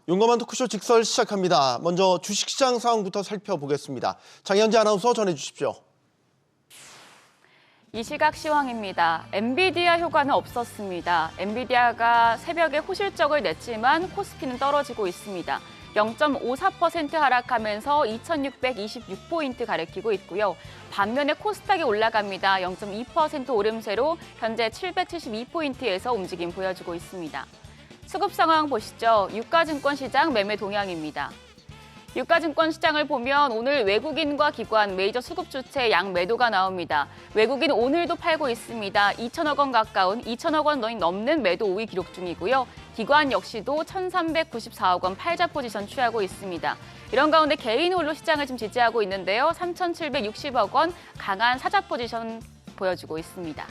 용감한 토크쇼 직설 시작합니다. 먼저 주식시장 상황부터 살펴보겠습니다. 장현지 아나운서 전해주십시오. 이 시각 시황입니다. 엔비디아 효과는 없었습니다. 엔비디아가 새벽에 호실적을 냈지만 코스피는 떨어지고 있습니다. 0.54% 하락하면서 2,626포인트 가리키고 있고요. 반면에 코스닥이 올라갑니다. 0.2% 오름세로 현재 772포인트에서 움직임 보여주고 있습니다. 수급 상황 보시죠. 유가증권 시장 매매 동향입니다. 유가증권 시장을 보면 오늘 외국인과 기관, 메이저 수급 주체 양 매도가 나옵니다. 외국인 오늘도 팔고 있습니다. 2천억 원 가까운 2천억 원 넘는 매도 우위 기록 중이고요. 기관 역시도 1,394억 원 팔자 포지션 취하고 있습니다. 이런 가운데 개인 홀로 시장을 지금 지지하고 있는데요. 3,760억 원 강한 사자 포지션 보여주고 있습니다.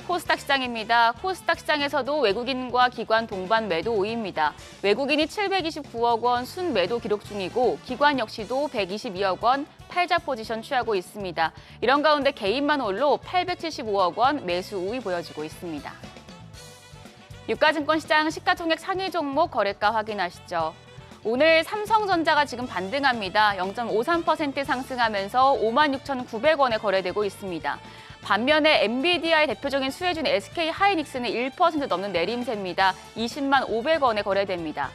코스닥 시장입니다. 코스닥 시장에서도 외국인과 기관 동반 매도 우위입니다. 외국인이 729억 원 순매도 기록 중이고 기관 역시도 122억 원 팔자 포지션 취하고 있습니다. 이런 가운데 개인만 홀로 875억 원 매수 우위 보여주고 있습니다. 유가증권 시장 시가총액 상위 종목 거래가 확인하시죠. 오늘 삼성전자가 지금 반등합니다. 0.53% 상승하면서 56,900원에 거래되고 있습니다. 반면에 엔비디아의 대표적인 수혜주인 SK하이닉스는 1% 넘는 내림세입니다. 20만 500원에 거래됩니다.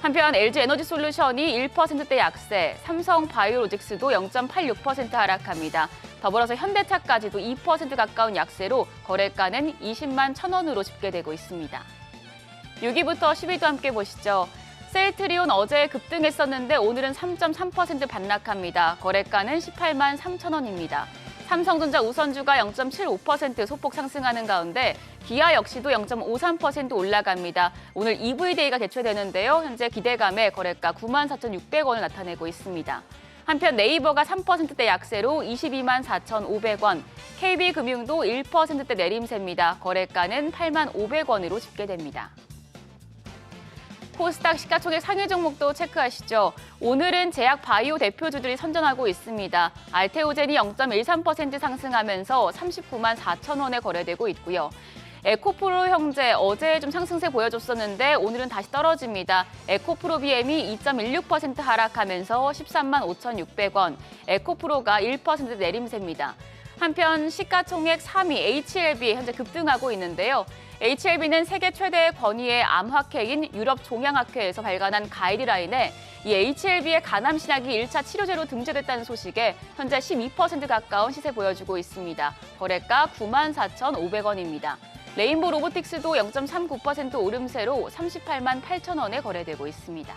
한편 LG에너지솔루션이 1%대 약세, 삼성바이오로직스도 0.86% 하락합니다. 더불어서 현대차까지도 2% 가까운 약세로 거래가는 20만 1,000원으로 집계되고 있습니다. 6위부터 10위도 함께 보시죠. 셀트리온 어제 급등했었는데 오늘은 3.3% 반락합니다. 거래가는 18만 3,000원입니다. 삼성전자 우선주가 0.75% 소폭 상승하는 가운데 기아 역시도 0.53% 올라갑니다. 오늘 EV데이가 개최되는데요. 현재 기대감에 거래가 94,600원을 나타내고 있습니다. 한편 네이버가 3%대 약세로 22만 4,500원, KB금융도 1%대 내림세입니다. 거래가는 8만 500원으로 집계됩니다. 코스닥 시가총액 상위 종목도 체크하시죠. 오늘은 제약 바이오 대표주들이 선전하고 있습니다. 알테오젠이 0.13% 상승하면서 39만 4천 원에 거래되고 있고요. 에코프로 형제 어제 좀 상승세 보여줬었는데 오늘은 다시 떨어집니다. 에코프로 BM이 2.16% 하락하면서 13만 5,600원, 에코프로가 1% 내림세입니다. 한편 시가총액 3위 HLB 현재 급등하고 있는데요. HLB는 세계 최대 권위의 암학회인 유럽 종양학회에서 발간한 가이드라인에 이 HLB의 간암신약이 1차 치료제로 등재됐다는 소식에 현재 12% 가까운 시세 보여주고 있습니다. 거래가 94,500원입니다. 레인보 로보틱스도 0.39% 오름세로 38만 8천 원에 거래되고 있습니다.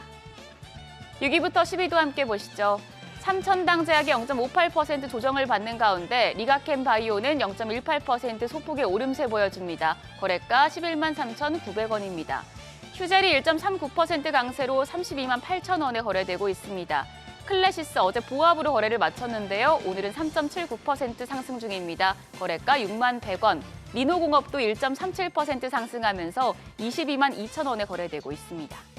6위부터 10위도 함께 보시죠. 삼천당 제약이 0.58% 조정을 받는 가운데 리가캠 바이오는 0.18% 소폭의 오름세 보여줍니다. 거래가 11만 3,900원입니다. 휴젤이 1.39% 강세로 32만 8천 원에 거래되고 있습니다. 클래시스 어제 보합으로 거래를 마쳤는데요. 오늘은 3.79% 상승 중입니다. 거래가 6만 100원. 리노공업도 1.37% 상승하면서 22만 2천 원에 거래되고 있습니다.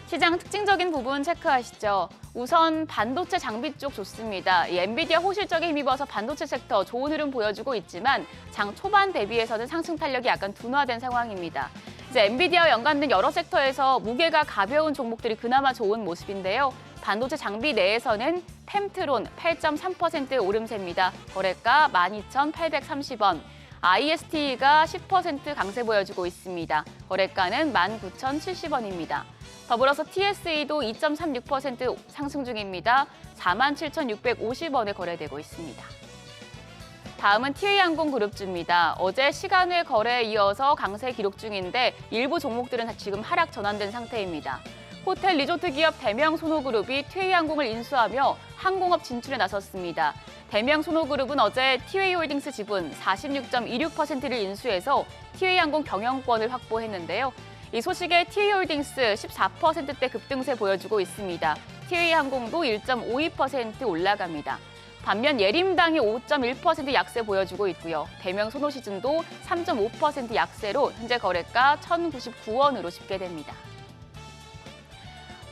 시장 특징적인 부분 체크하시죠. 우선 반도체 장비 쪽 좋습니다. 이 엔비디아 호실적에 힘입어서 반도체 섹터 좋은 흐름 보여주고 있지만 장 초반 대비해서는 상승 탄력이 약간 둔화된 상황입니다. 이제 엔비디아와 연관된 여러 섹터에서 무게가 가벼운 종목들이 그나마 좋은 모습인데요. 반도체 장비 내에서는 템트론 8.3%의 오름세입니다. 거래가 12,830원. IST가 10% 강세 보여주고 있습니다. 거래가는 19,070원입니다. 더불어서 TSE도 2.36% 상승 중입니다. 47,650원에 거래되고 있습니다. 다음은 TA항공그룹주입니다. 어제 시간외 거래에 이어서 강세 기록 중인데 일부 종목들은 지금 하락 전환된 상태입니다. 호텔 리조트 기업 대명손호그룹이 TA항공을 인수하며 항공업 진출에 나섰습니다. 대명손호그룹은 어제 티웨이홀딩스 지분 46.26%를 인수해서 티웨이항공 경영권을 확보했는데요. 이 소식에 티웨이홀딩스 14%대 급등세 보여주고 있습니다. 티웨이항공도 1.52% 올라갑니다. 반면 예림당이 5.1% 약세 보여주고 있고요. 대명손호시즌도 3.5% 약세로 현재 거래가 1,099원으로 집계됩니다.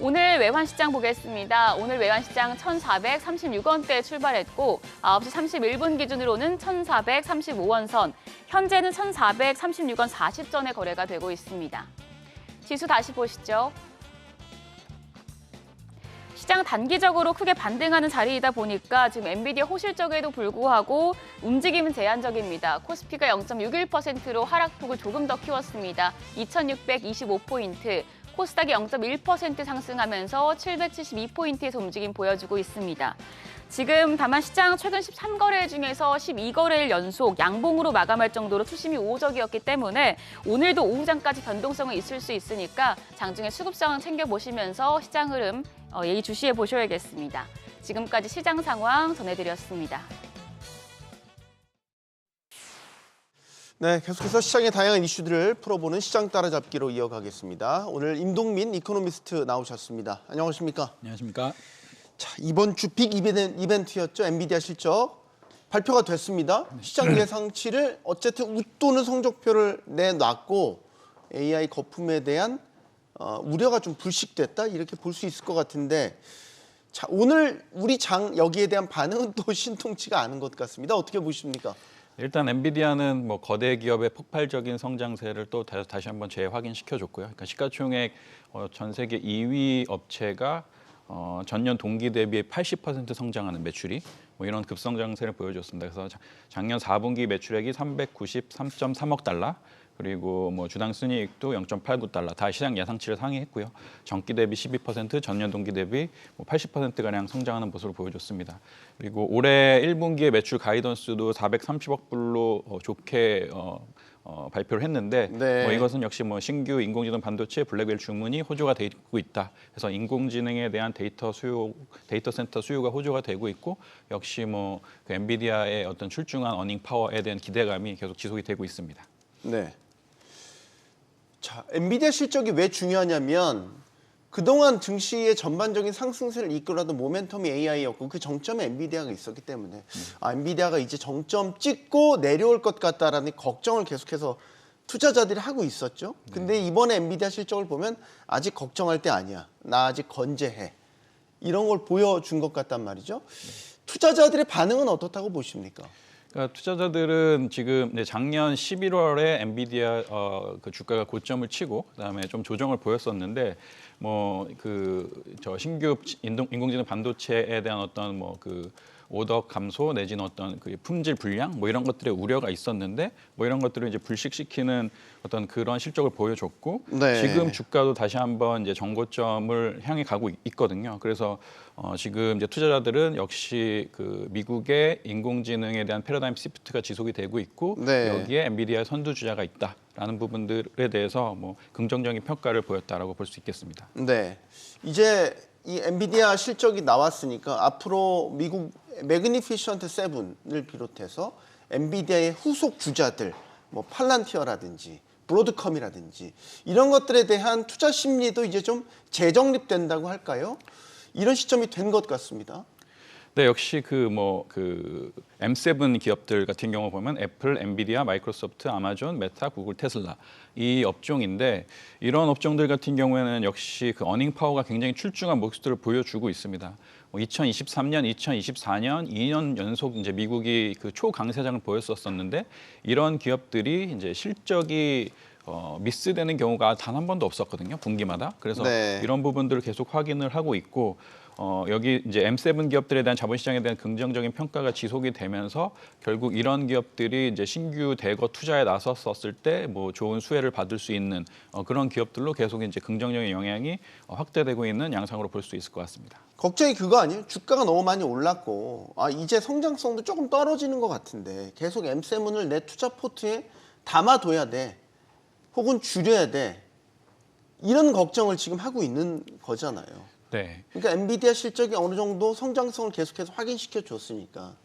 오늘 외환시장 보겠습니다. 오늘 외환시장 1,436원대에 출발했고 9시 31분 기준으로는 1,435원 선, 현재는 1,436원 40전에 거래가 되고 있습니다. 지수 다시 보시죠. 시장 단기적으로 크게 반등하는 자리이다 보니까 지금 엔비디아 호실적에도 불구하고 움직임은 제한적입니다. 코스피가 0.61%로 하락폭을 조금 더 키웠습니다. 2,625포인트, 코스닥이 0.1% 상승하면서 772포인트에서 움직임 보여주고 있습니다. 지금 다만 시장 최근 13거래 중에서 12거래일 연속 양봉으로 마감할 정도로 투심이 우호적이었기 때문에 오늘도 오후장까지 변동성은 있을 수 있으니까 장중에 수급 상황 챙겨보시면서 시장 흐름 예의주시해 보셔야겠습니다. 지금까지 시장 상황 전해드렸습니다. 네, 계속해서 시장의 다양한 이슈들을 풀어보는 시장 따라잡기로 이어가겠습니다. 오늘 임동민 이코노미스트 나오셨습니다. 안녕하십니까? 안녕하십니까? 자, 이번 주 빅 이벤트였죠. 엔비디아 실적 발표가 됐습니다. 시장 예상치를 어쨌든 웃도는 성적표를 내놨고 AI 거품에 대한 우려가 좀 불식됐다 이렇게 볼 수 있을 것 같은데, 자, 오늘 우리 장 여기에 대한 반응은 또 신통치가 않은 것 같습니다. 어떻게 보십니까? 일단 엔비디아는 뭐 거대 기업의 폭발적인 성장세를 또 다시 한번 재확인시켜줬고요. 그러니까 시가총액 전 세계 2위 업체가 전년 동기 대비 80% 성장하는 매출이 뭐 이런 급성장세를 보여줬습니다. 그래서 작년 4분기 매출액이 393.3억 달러, 그리고 뭐 주당 순이익도 0.89달러, 다 시장 예상치를 상회했고요. 전기 대비 12%, 전년 동기 대비 뭐 80%가량 성장하는 모습을 보여줬습니다. 그리고 올해 1분기의 매출 가이던스도 430억 불로 좋게 발표를 했는데, 네. 뭐 이것은 역시 뭐 신규 인공지능 반도체 블랙웰 주문이 호조가 되고 있다. 그래서 인공지능에 대한 데이터 센터 수요가 호조가 되고 있고, 역시 뭐 그 엔비디아의 어떤 출중한 어닝 파워에 대한 기대감이 계속 지속이 되고 있습니다. 네. 자, 엔비디아 실적이 왜 중요하냐면 그동안 증시의 전반적인 상승세를 이끌어던 모멘텀이 AI였고 그 정점에 엔비디아가 있었기 때문에 엔비디아가 이제 정점 찍고 내려올 것 같다라는 걱정을 계속해서 투자자들이 하고 있었죠. 근데 이번에 엔비디아 실적을 보면 아직 걱정할 때 아니야. 나 아직 건재해. 이런 걸 보여준 것 같단 말이죠. 투자자들의 반응은 어떻다고 보십니까? 그러니까 투자자들은 지금 작년 11월에 엔비디아 그 주가가 고점을 치고 그다음에 좀 조정을 보였었는데, 뭐 그 신규 인공지능 반도체에 대한 어떤 뭐 그 오더 감소 내지는 어떤 그 품질 불량 뭐 이런 것들의 우려가 있었는데, 뭐 이런 것들을 이제 불식시키는 어떤 그런 실적을 보여줬고, 네. 지금 주가도 다시 한번 이제 정고점을 향해 가고 있거든요. 그래서 지금 이제 투자자들은 역시 그 미국의 인공지능에 대한 패러다임 시프트가 지속이 되고 있고, 네. 여기에 엔비디아의 선두주자가 있다라는 부분들에 대해서 뭐 긍정적인 평가를 보였다라고 볼 수 있겠습니다. 네. 이제 이 엔비디아 실적이 나왔으니까 앞으로 미국 매그니피션트 7을 비롯해서 엔비디아의 후속 주자들, 뭐 팔란티어라든지 브로드컴이라든지 이런 것들에 대한 투자 심리도 이제 좀 재정립된다고 할까요? 이런 시점이 된 것 같습니다. 네, 역시 그 M7 기업들 같은 경우 보면 애플, 엔비디아, 마이크로소프트, 아마존, 메타, 구글, 테슬라 이 업종인데, 이런 업종들 같은 경우에는 역시 그 어닝 파워가 굉장히 출중한 모습들을 보여주고 있습니다. 2023년, 2024년 2년 연속 이제 미국이 그 초강세장을 보였었는데, 이런 기업들이 이제 실적이 미스되는 경우가 단 한 번도 없었거든요, 분기마다. 그래서 네. 이런 부분들을 계속 확인을 하고 있고, 여기 이제 M7 기업들에 대한 자본시장에 대한 긍정적인 평가가 지속이 되면서 결국 이런 기업들이 이제 신규 대거 투자에 나섰었을 때 뭐 좋은 수혜를 받을 수 있는 그런 기업들로 계속 이제 긍정적인 영향이 확대되고 있는 양상으로 볼 수 있을 것 같습니다. 걱정이 그거 아니에요? 주가가 너무 많이 올랐고 이제 성장성도 조금 떨어지는 것 같은데 계속 M7을 내 투자 포트에 담아둬야 돼. 혹은 줄여야 돼. 이런 걱정을 지금 하고 있는 거잖아요. 네. 그러니까 엔비디아 실적이 어느 정도 성장성을 계속해서 확인시켜 줬으니까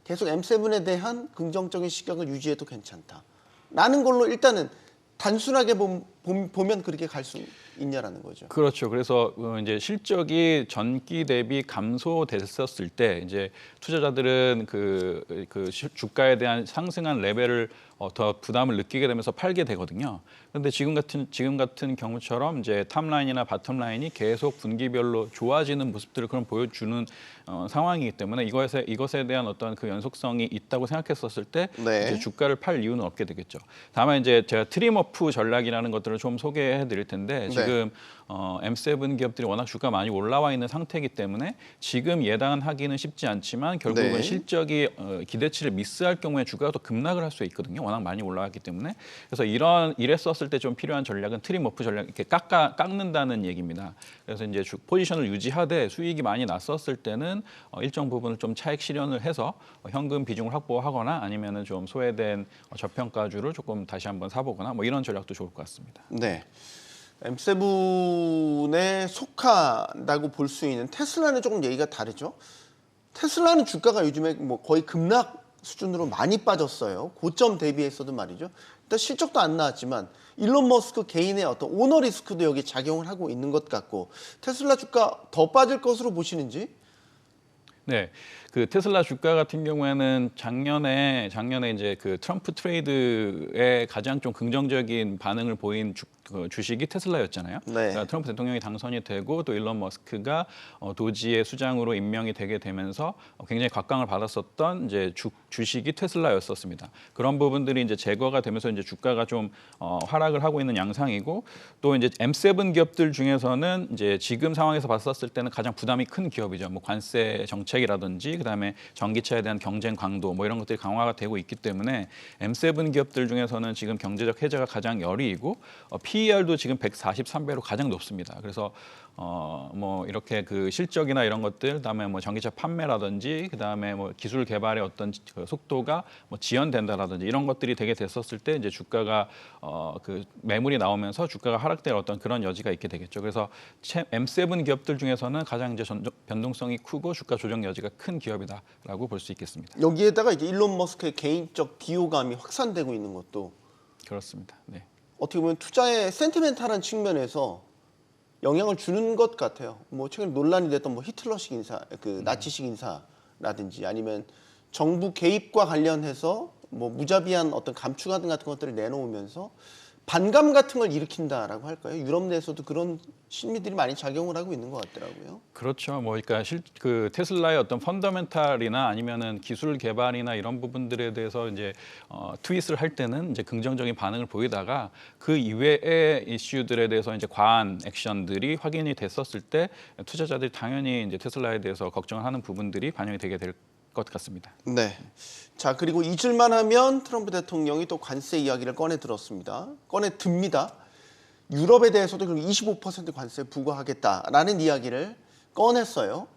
계속 M7에 대한 긍정적인 시각을 유지해도 괜찮다. 라는 걸로 일단은 단순하게 보면 그렇게 갈 수 있냐라는 거죠. 그렇죠. 그래서 이제 실적이 전기 대비 감소됐었을 때 이제 투자자들은 그 주가에 대한 상승한 레벨을 더 부담을 느끼게 되면서 팔게 되거든요. 그런데 지금 같은 경우처럼 이제 탑라인이나 바텀라인이 계속 분기별로 좋아지는 모습들을 그럼 보여주는 상황이기 때문에 이것에 대한 어떤 그 연속성이 있다고 생각했었을 때 네. 이제 주가를 팔 이유는 없게 되겠죠. 다만 이제 제가 트림어프 전략이라는 것들을 좀 소개해드릴 텐데 네. 지금 M7 기업들이 워낙 주가 많이 올라와 있는 상태이기 때문에 지금 예단하기는 쉽지 않지만 결국은 네. 실적이 기대치를 미스할 경우에 주가가 더 급락을 할 수 있거든요. 워낙 많이 올라왔기 때문에. 그래서 이랬었을 때 좀 필요한 전략은 트림어프 전략, 이렇게 깎는다는 얘기입니다. 그래서 이제 포지션을 유지하되 수익이 많이 났었을 때는 일정 부분을 좀 차익 실현을 해서 현금 비중을 확보하거나 아니면은 좀 소외된 저평가주를 조금 다시 한번 사보거나 뭐 이런 전략도 좋을 것 같습니다. 네. M7에 속한다고 볼 수 있는 테슬라는 조금 얘기가 다르죠. 테슬라는 주가가 요즘에 뭐 거의 급락 수준으로 많이 빠졌어요. 고점 대비해서도 말이죠. 일단 실적도 안 나왔지만 일론 머스크 개인의 어떤 오너 리스크도 여기 작용을 하고 있는 것 같고 테슬라 주가 더 빠질 것으로 보시는지? 네, 그 테슬라 주가 같은 경우에는 작년에 이제 그 트럼프 트레이드에 가장 좀 긍정적인 반응을 보인 주식이 테슬라였잖아요. 네. 그러니까 트럼프 대통령이 당선이 되고 또 일론 머스크가 도지의 수장으로 임명이 되게 되면서 굉장히 각광을 받았었던 이제 주식이 테슬라였었습니다. 그런 부분들이 이제 제거가 되면서 이제 주가가 좀 하락을 하고 있는 양상이고 또 이제 M7 기업들 중에서는 이제 지금 상황에서 봤었을 때는 가장 부담이 큰 기업이죠. 뭐 관세 정책이라든지 그다음에 전기차에 대한 경쟁 강도 뭐 이런 것들이 강화가 되고 있기 때문에 M7 기업들 중에서는 지금 경제적 해자가 가장 열이이고 PER도 지금 143배로 가장 높습니다. 그래서 뭐 이렇게 그 실적이나 이런 것들, 그다음에 뭐 전기차 판매라든지, 그다음에 뭐 기술 개발의 어떤 그 속도가 뭐 지연된다라든지 이런 것들이 되게 됐었을 때 이제 주가가 그 매물이 나오면서 주가가 하락될 어떤 그런 여지가 있게 되겠죠. 그래서 M7 기업들 중에서는 가장 이제 변동성이 크고 주가 조정 여지가 큰 기업이다라고 볼 수 있겠습니다. 여기에다가 이제 일론 머스크의 개인적 비호감이 확산되고 있는 것도 그렇습니다. 네. 어떻게 보면 투자의 센티멘탈한 측면에서 영향을 주는 것 같아요. 뭐 최근 논란이 됐던 뭐 히틀러식 인사, 그 나치식 인사라든지 아니면 정부 개입과 관련해서 뭐 무자비한 어떤 감축안 같은 것들을 내놓으면서 반감 같은 걸 일으킨다라고 할까요? 유럽 내에서도 그런 심리들이 많이 작용을 하고 있는 것 같더라고요. 그렇죠. 뭐 그러니까 그 테슬라의 어떤 펀더멘탈이나 아니면은 기술 개발이나 이런 부분들에 대해서 이제 트윗을 할 때는 이제 긍정적인 반응을 보이다가 그 이외의 이슈들에 대해서 이제 과한 액션들이 확인이 됐었을 때 투자자들이 당연히 이제 테슬라에 대해서 걱정을 하는 부분들이 반영이 되게 될 것 같습니다. 네. 자, 그리고 잊을만 하면 트럼프 대통령이 또 관세 이야기를 꺼내 듭니다. 유럽에 대해서도 25% 관세 부과하겠다라는 이야기를 꺼냈어요.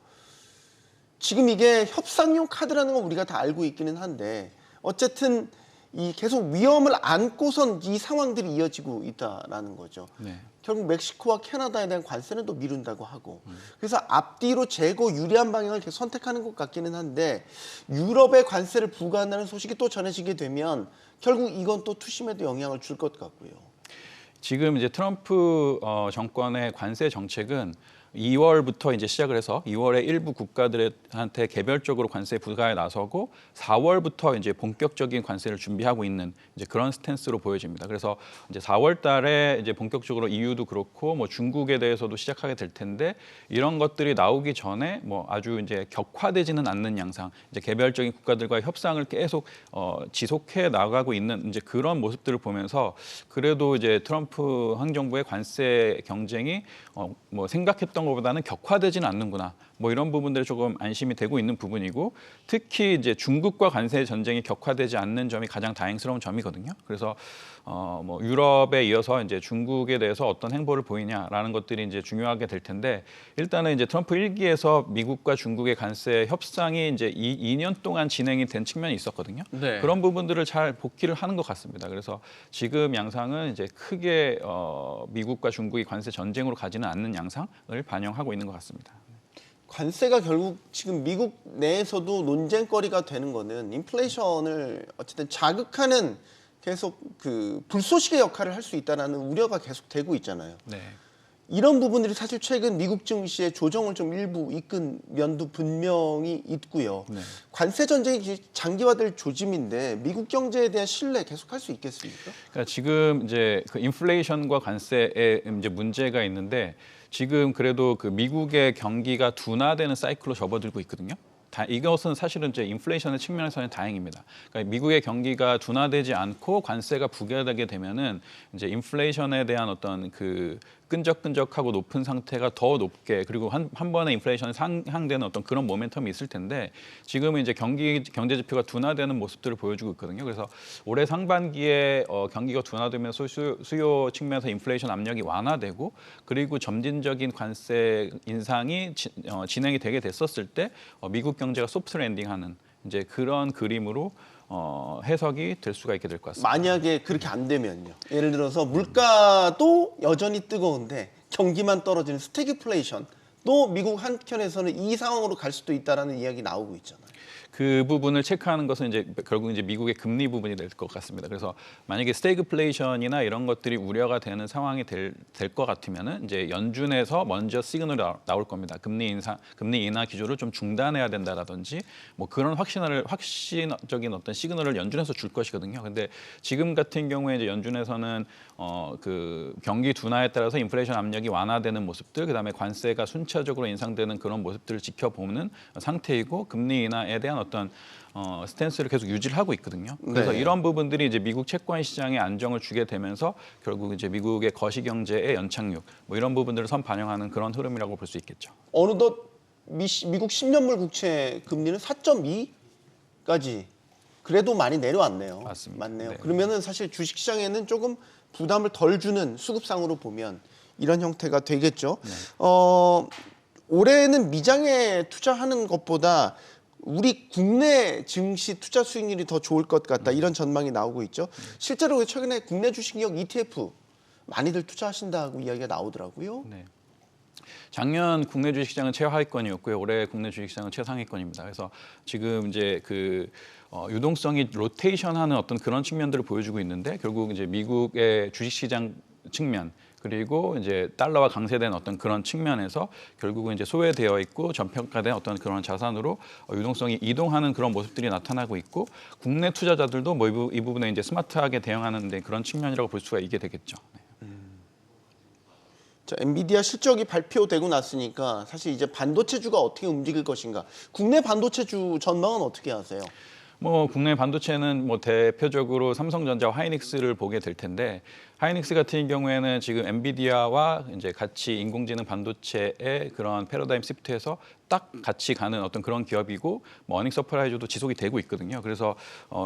지금 이게 협상용 카드라는 건 우리가 다 알고 있기는 한데 어쨌든 이 계속 위험을 안고선 이 상황들이 이어지고 있다라는 거죠. 네. 결국 멕시코와 캐나다에 대한 관세는 또 미룬다고 하고 그래서 앞뒤로 재고 유리한 방향을 계속 선택하는 것 같기는 한데 유럽에 관세를 부과한다는 소식이 또 전해지게 되면 결국 이건 또 투심에도 영향을 줄 것 같고요. 지금 이제 트럼프 정권의 관세 정책은 2월부터 이제 시작을 해서 2월에 일부 국가들한테 개별적으로 관세 부과에 나서고 4월부터 이제 본격적인 관세를 준비하고 있는 이제 그런 스탠스로 보여집니다. 그래서 이제 4월달에 이제 본격적으로 EU도 그렇고 뭐 중국에 대해서도 시작하게 될 텐데 이런 것들이 나오기 전에 뭐 아주 이제 격화되지는 않는 양상, 이제 개별적인 국가들과의 협상을 계속 지속해 나가고 있는 이제 그런 모습들을 보면서 그래도 이제 트럼프 행정부의 관세 경쟁이 뭐 생각했던 것보다는 격화되지는 않는구나. 뭐 이런 부분들이 조금 안심이 되고 있는 부분이고 특히 이제 중국과 관세 전쟁이 격화되지 않는 점이 가장 다행스러운 점이거든요. 그래서 뭐 유럽에 이어서 이제 중국에 대해서 어떤 행보를 보이냐라는 것들이 이제 중요하게 될 텐데 일단은 이제 트럼프 1기에서 미국과 중국의 관세 협상이 이제 2년 동안 진행이 된 측면이 있었거든요. 네. 그런 부분들을 잘 복귀를 하는 것 같습니다. 그래서 지금 양상은 이제 크게 미국과 중국이 관세 전쟁으로 가지는 않는 양상을 반영하고 있는 것 같습니다. 관세가 결국 지금 미국 내에서도 논쟁거리가 되는 거는 인플레이션을 어쨌든 자극하는 계속 그 불쏘시개 역할을 할 수 있다는 우려가 계속 되고 있잖아요. 네. 이런 부분들이 사실 최근 미국 증시의 조정을 좀 일부 이끈 면도 분명히 있고요. 네. 관세 전쟁이 장기화될 조짐인데 미국 경제에 대한 신뢰 계속할 수 있겠습니까? 그러니까 지금 이제 그 인플레이션과 관세에 이제 문제가 있는데 지금 그래도 그 미국의 경기가 둔화되는 사이클로 접어들고 있거든요. 이것은 사실은 이제 인플레이션의 측면에서는 다행입니다. 그러니까 미국의 경기가 둔화되지 않고 관세가 부결되게 되면은 이제 인플레이션에 대한 어떤 그 끈적끈적하고 높은 상태가 더 높게 그리고 한 번에 인플레이션이 상향되는 어떤 그런 모멘텀이 있을 텐데 지금은 이제 경제 지표가 둔화되는 모습들을 보여주고 있거든요. 그래서 올해 상반기에 경기가 둔화되면서 수요 측면에서 인플레이션 압력이 완화되고 그리고 점진적인 관세 인상이 진행이 되게 됐었을 때 미국 경제가 소프트 랜딩하는 이제 그런 그림으로 해석이 될 수가 있게 될 것 같습니다. 만약에 그렇게 안 되면요. 예를 들어서 물가도 여전히 뜨거운데 경기만 떨어지는 스태그플레이션 또 미국 한켠에서는 이 상황으로 갈 수도 있다라는 이야기 나오고 있잖아요. 그 부분을 체크하는 것은 이제 결국 이제 미국의 금리 부분이 될 것 같습니다. 그래서 만약에 스태그플레이션이나 이런 것들이 우려가 되는 상황이 될 것 같으면은 이제 연준에서 먼저 시그널이 나올 겁니다. 금리 인하 기조를 좀 중단해야 된다라든지 뭐 그런 확신적인 어떤 시그널을 연준에서 줄 것이거든요. 근데 지금 같은 경우에 이제 연준에서는 그 경기 둔화에 따라서 인플레이션 압력이 완화되는 모습들, 그다음에 관세가 순차적으로 인상되는 그런 모습들을 지켜보는 상태이고 금리 인하에 대한 어떤 스탠스를 계속 유지를 하고 있거든요. 그래서 네. 이런 부분들이 이제 미국 채권 시장에 안정을 주게 되면서 결국 이제 미국의 거시 경제의 연착륙 뭐 이런 부분들을 반영하는 그런 흐름이라고 볼 수 있겠죠. 어느덧 미국 10년물 국채 금리는 4.2까지 그래도 많이 내려왔네요. 맞습니다. 맞네요. 네. 그러면은 사실 주식시장에는 조금 부담을 덜 주는 수급상으로 보면 이런 형태가 되겠죠. 네. 올해는 미장에 투자하는 것보다 우리 국내 증시 투자 수익률이 더 좋을 것 같다 이런 전망이 나오고 있죠. 실제로 최근에 국내 주식력 ETF 많이들 투자하신다고 이야기가 나오더라고요. 네. 작년 국내 주식시장은 최하위권이었고요. 올해 국내 주식시장은 최상위권입니다. 그래서 지금 이제 그 유동성이 로테이션하는 어떤 그런 측면들을 보여주고 있는데 결국 이제 미국의 주식시장 측면 그리고 이제 달러와 강세된 어떤 그런 측면에서 결국은 이제 소외되어 있고 저평가된 어떤 그런 자산으로 유동성이 이동하는 그런 모습들이 나타나고 있고 국내 투자자들도 뭐 이 부분에 이제 스마트하게 대응하는 데 그런 측면이라고 볼 수가 있게 되겠죠. 네. 자, 엔비디아 실적이 발표되고 났으니까 사실 이제 반도체주가 어떻게 움직일 것인가. 국내 반도체주 전망은 어떻게 하세요? 뭐 국내 반도체는 뭐 대표적으로 삼성전자와 하이닉스를 보게 될 텐데 하이닉스 같은 경우에는 지금 엔비디아와 이제 같이 인공지능 반도체의 그런 패러다임 시프트에서 딱 같이 가는 어떤 그런 기업이고 뭐 어닝 서프라이즈도 지속이 되고 있거든요. 그래서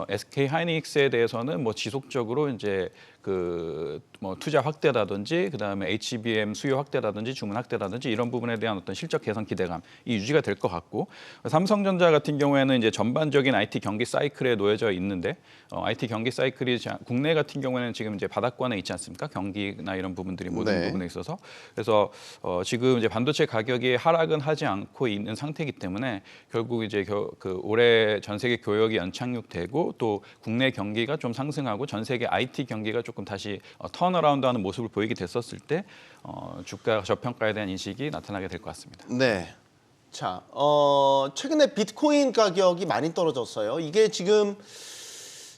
SK 하이닉스에 대해서는 뭐 지속적으로 이제 그 뭐 투자 확대라든지 그다음에 HBM 수요 확대라든지 주문 확대라든지 이런 부분에 대한 어떤 실적 개선 기대감이 유지가 될 것 같고 삼성전자 같은 경우에는 이제 전반적인 IT 경기 사이클에 놓여져 있는데 IT 경기 사이클이 국내 같은 경우에는 지금 이제 바닥권에 있지 않습니까? 경기나 이런 부분들이 모든 네. 부분에 있어서 그래서 지금 이제 반도체 가격이 하락은 하지 않고 있는 상태이기 때문에 결국 이제 그 올해 전 세계 교역이 연착륙되고 또 국내 경기가 좀 상승하고 전 세계 IT 경기가 조금 다시 턴어라운드하는 모습을 보이게 됐었을 때 주가 저평가에 대한 인식이 나타나게 될 것 같습니다. 네. 자, 최근에 비트코인 가격이 많이 떨어졌어요. 이게 지금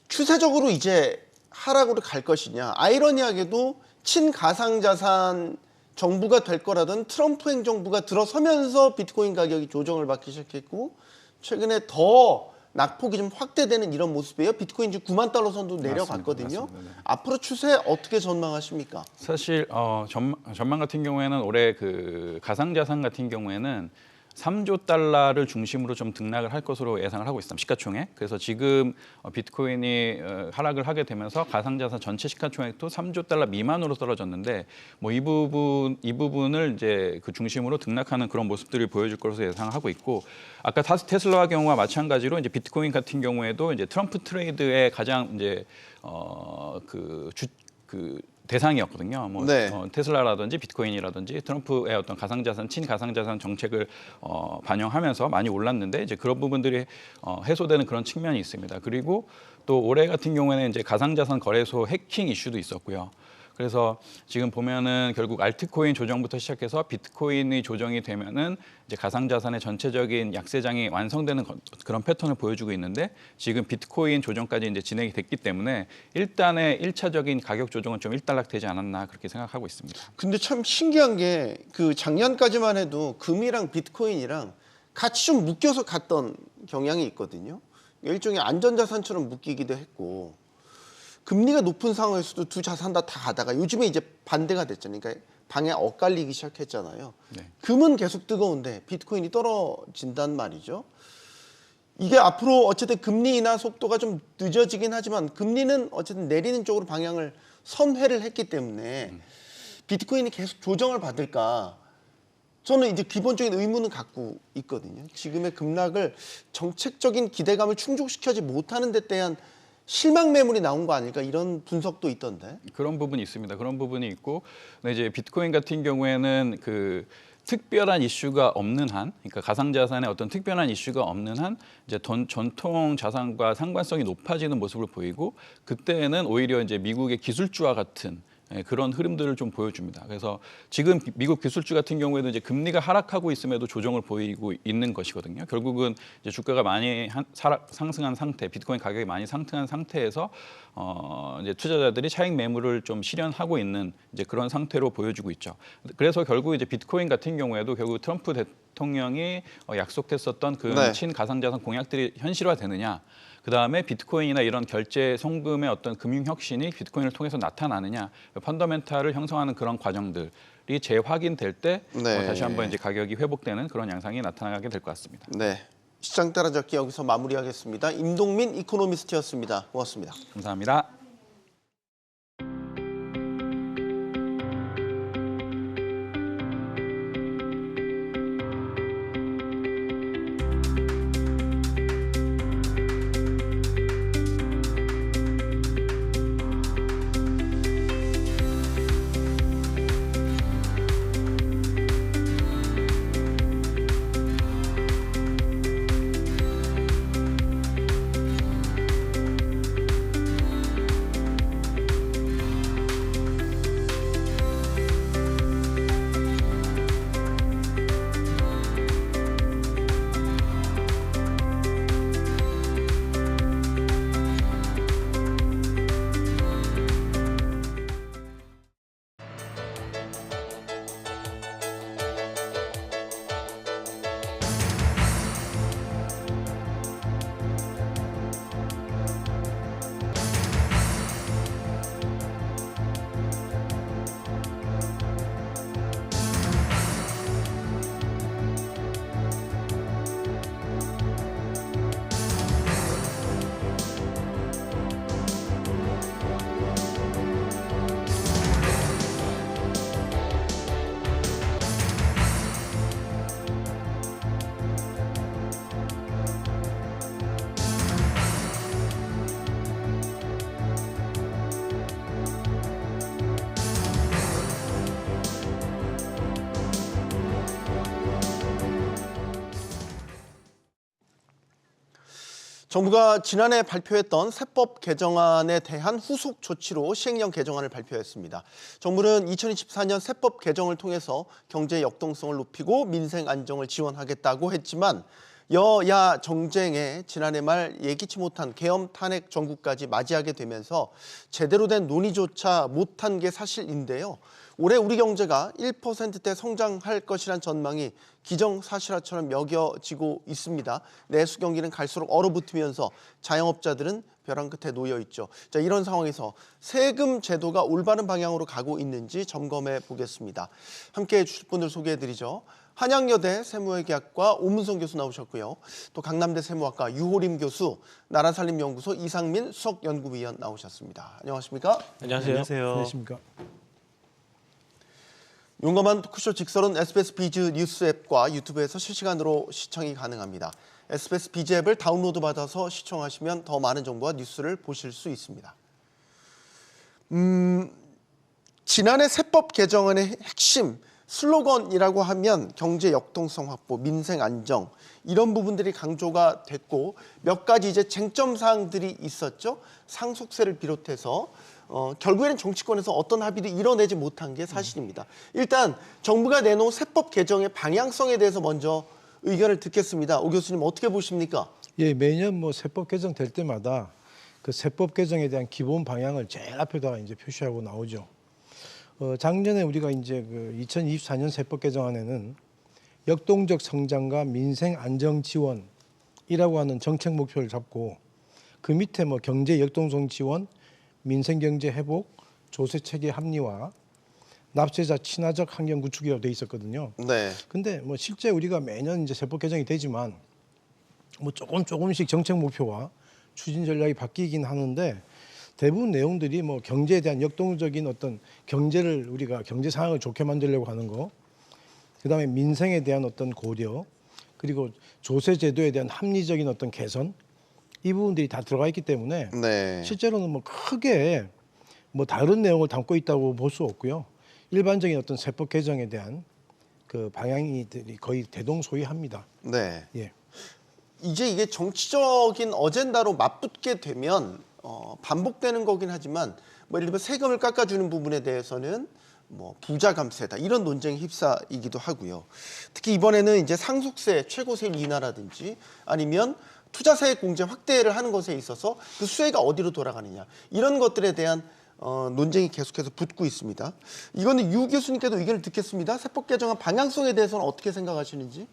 추세적으로 이제 하락으로 갈 것이냐. 아이러니하게도 친가상자산 정부가 될 거라던 트럼프 행정부가 들어서면서 비트코인 가격이 조정을 받기 시작했고 최근에 더 낙폭이 좀 확대되는 이런 모습이에요. 비트코인 지금 9만 달러 선도 내려갔거든요. 맞습니다. 네. 앞으로 추세 어떻게 전망하십니까? 사실 전망 같은 경우에는 올해 그 가상자산 같은 경우에는 3조 달러를 중심으로 좀 등락을 할 것으로 예상을 하고 있습니다. 시가총액. 그래서 지금 비트코인이 하락을 하게 되면서 가상자산 전체 시가총액도 3조 달러 미만으로 떨어졌는데 뭐 이 부분을 이제 그 중심으로 등락하는 그런 모습들을 보여줄 것으로 예상하고 있고 아까 테슬라와 경우와 마찬가지로 이제 비트코인 같은 경우에도 이제 트럼프 트레이드의 가장 이제 대상이었거든요. 뭐 네. 테슬라라든지 비트코인이라든지 트럼프의 어떤 가상자산, 친가상자산 정책을 반영하면서 많이 올랐는데 이제 그런 부분들이 해소되는 그런 측면이 있습니다. 그리고 또 올해 같은 경우에는 이제 가상자산 거래소 해킹 이슈도 있었고요. 그래서 지금 보면은 결국 알트코인 조정부터 시작해서 비트코인이 조정이 되면은 이제 가상자산의 전체적인 약세장이 완성되는 그런 패턴을 보여주고 있는데 지금 비트코인 조정까지 이제 진행이 됐기 때문에 일단의 1차적인 가격 조정은 좀 일단락되지 않았나 그렇게 생각하고 있습니다. 근데 참 신기한 게 그 작년까지만 해도 금이랑 비트코인이랑 같이 좀 묶여서 갔던 경향이 있거든요. 일종의 안전자산처럼 묶이기도 했고 금리가 높은 상황에서도 두 자산 다 가다가 요즘에 이제 반대가 됐잖아요. 그러니까 방향 엇갈리기 시작했잖아요. 네. 금은 계속 뜨거운데 비트코인이 떨어진단 말이죠. 이게 앞으로 어쨌든 금리 인하 속도가 좀 늦어지긴 하지만 금리는 어쨌든 내리는 쪽으로 방향을 선회를 했기 때문에 비트코인이 계속 조정을 받을까 저는 이제 기본적인 의문은 갖고 있거든요. 지금의 급락을 정책적인 기대감을 충족시키지 못하는 데 대한 실망 매물이 나온 거 아닐까 이런 분석도 있던데. 그런 부분이 있습니다. 그런 부분이 있고, 근데 이제 비트코인 같은 경우에는 그 특별한 이슈가 없는 한, 그러니까 가상자산에 어떤 특별한 이슈가 없는 한, 이제 전통 자산과 상관성이 높아지는 모습을 보이고, 그때는 오히려 이제 미국의 기술주와 같은 그런 흐름들을 좀 보여줍니다. 그래서 지금 미국 기술주 같은 경우에도 이제 금리가 하락하고 있음에도 조정을 보이고 있는 것이거든요. 결국은 이제 주가가 많이 상승한 상태, 비트코인 가격이 많이 상승한 상태에서 이제 투자자들이 차익 매물을 좀 실현하고 있는 이제 그런 상태로 보여지고 있죠. 그래서 결국 이제 비트코인 같은 경우에도 결국 트럼프 대통령이 약속했었던 그 네. 친가상자산 공약들이 현실화되느냐. 그다음에 비트코인이나 이런 결제 송금의 어떤 금융 혁신이 비트코인을 통해서 나타나느냐, 펀더멘탈을 형성하는 그런 과정들이 재확인될 때 네. 다시 한번 이제 가격이 회복되는 그런 양상이 나타나게 될 것 같습니다. 네. 시장 따라잡기 여기서 마무리하겠습니다. 임동민 이코노미스트였습니다. 고맙습니다. 감사합니다. 정부가 지난해 발표했던 세법 개정안에 대한 후속 조치로 시행령 개정안을 발표했습니다. 정부는 2024년 세법 개정을 통해서 경제 역동성을 높이고 민생 안정을 지원하겠다고 했지만 여야 정쟁에 지난해 말 예기치 못한 계엄 탄핵 정국까지 맞이하게 되면서 제대로 된 논의조차 못한 게 사실인데요. 올해 우리 경제가 1%대 성장할 것이란 전망이 기정사실화처럼 여겨지고 있습니다. 내수 경기는 갈수록 얼어붙으면서 자영업자들은 벼랑 끝에 놓여 있죠. 자, 이런 상황에서 세금 제도가 올바른 방향으로 가고 있는지 점검해 보겠습니다. 함께해 주실 분들 소개해드리죠. 한양여대 세무회계학과 오문성 교수 나오셨고요. 또 강남대 세무학과 유호림 교수, 나라살림연구소 이상민 수석연구위원 나오셨습니다. 안녕하십니까? 안녕하세요. 안녕하십니까? 용감한 토크쇼 직설은 SBS 비즈 뉴스 앱과 유튜브에서 실시간으로 시청이 가능합니다. SBS 비즈 앱을 다운로드 받아서 시청하시면 더 많은 정보와 뉴스를 보실 수 있습니다. 지난해 세법 개정안의 핵심 슬로건이라고 하면 경제 역동성 확보, 민생 안정 이런 부분들이 강조가 됐고 몇 가지 이제 쟁점 사항들이 있었죠. 상속세를 비롯해서 결국에는 정치권에서 어떤 합의도 이뤄내지 못한 게 사실입니다. 일단 정부가 내놓은 세법 개정의 방향성에 대해서 먼저 의견을 듣겠습니다. 오 교수님 어떻게 보십니까? 예, 매년 뭐 세법 개정될 때마다 그 세법 개정에 대한 기본 방향을 제일 앞에다가 이제 표시하고 나오죠. 작년에 우리가 이제 그 2024년 세법 개정안에는 역동적 성장과 민생 안정 지원이라고 하는 정책 목표를 잡고 그 밑에 뭐 경제 역동성 지원, 민생 경제 회복, 조세 체계 합리화, 납세자 친화적 환경 구축이라고 돼 있었거든요. 네. 근데 뭐 실제 우리가 매년 이제 세법 개정이 되지만 뭐 조금씩 정책 목표와 추진 전략이 바뀌긴 하는데 대부분 내용들이 뭐 경제에 대한 역동적인 어떤 경제를 우리가 경제 상황을 좋게 만들려고 하는 거, 그다음에 민생에 대한 어떤 고려, 그리고 조세 제도에 대한 합리적인 어떤 개선, 이 부분들이 다 들어가 있기 때문에 네. 실제로는 뭐 크게 뭐 다른 내용을 담고 있다고 볼 수 없고요. 일반적인 어떤 세법 개정에 대한 그 방향이들이 거의 대동소이합니다. 네. 예. 이제 이게 정치적인 어젠다로 맞붙게 되면 반복되는 거긴 하지만 뭐 예를 들면 세금을 깎아주는 부분에 대해서는 뭐 부자 감세다 이런 논쟁이 휩싸이기도 하고요. 특히 이번에는 이제 상속세 최고세율 인하라든지 아니면 투자세 공제 확대를 하는 것에 있어서 그 수혜가 어디로 돌아가느냐 이런 것들에 대한 논쟁이 계속해서 붙고 있습니다. 이거는 유 교수님께도 의견을 듣겠습니다. 세법 개정안 방향성에 대해서는 어떻게 생각하시는지?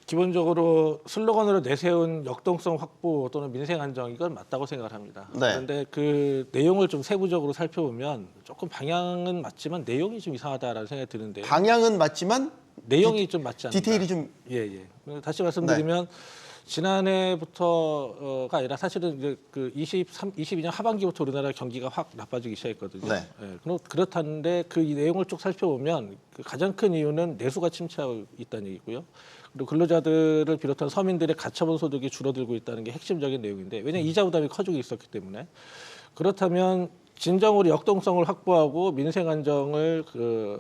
기본적으로 슬로건으로 내세운 역동성 확보 또는 민생 안정 이건 맞다고 생각을 합니다. 네. 그런데 그 내용을 좀 세부적으로 살펴보면 조금 방향은 맞지만 내용이 좀 이상하다라는 생각이 드는데요. 방향은 맞지만 내용이 좀 맞지 않다. 디테일이 좀 예. 다시 말씀드리면 지난해부터가 아니라 사실은 이제 그 22년 하반기부터 우리나라 경기가 확 나빠지기 시작했거든요. 네. 예, 그렇다는데 그 내용을 쭉 살펴보면 그 가장 큰 이유는 내수가 침체하고 있다는 얘기고요. 그리고 근로자들을 비롯한 서민들의 가처분 소득이 줄어들고 있다는 게 핵심적인 내용인데 왜냐하면 이자 부담이 커지고 있었기 때문에 그렇다면 진정으로 역동성을 확보하고 민생 안정을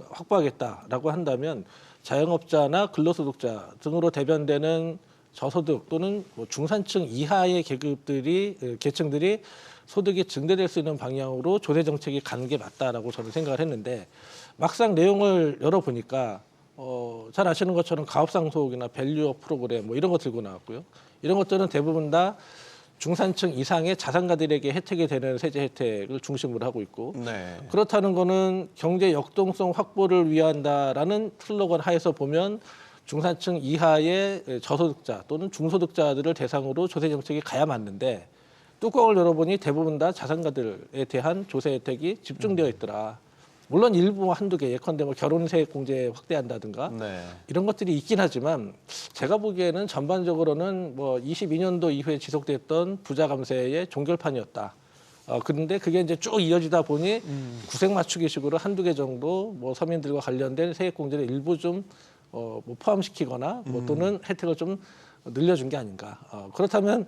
확보하겠다라고 한다면 자영업자나 근로소득자 등으로 대변되는 저소득 또는 뭐 중산층 이하의 계층들이 소득이 증대될 수 있는 방향으로 조세 정책이 가는 게 맞다라고 저는 생각을 했는데 막상 내용을 열어보니까 잘 아시는 것처럼 가업상속이나 밸류업 프로그램 뭐 이런 거 들고 나왔고요. 이런 것들은 대부분 다 중산층 이상의 자산가들에게 혜택이 되는 세제 혜택을 중심으로 하고 있고 네. 그렇다는 거는 경제 역동성 확보를 위한다라는 슬로건 하에서 보면 중산층 이하의 저소득자 또는 중소득자들을 대상으로 조세 정책이 가야 맞는데 뚜껑을 열어보니 대부분 다 자산가들에 대한 조세 혜택이 집중되어 있더라. 물론 일부 한두 개 예컨대 뭐 결혼세 공제 확대한다든가 네. 이런 것들이 있긴 하지만 제가 보기에는 전반적으로는 뭐 22년도 이후에 지속됐던 부자 감세의 종결판이었다. 그런데 그게 이제 쭉 이어지다 보니 구색 맞추기식으로 한두 개 정도 뭐 서민들과 관련된 세액 공제를 일부 좀 뭐 포함시키거나 뭐 또는 혜택을 좀 늘려준 게 아닌가. 그렇다면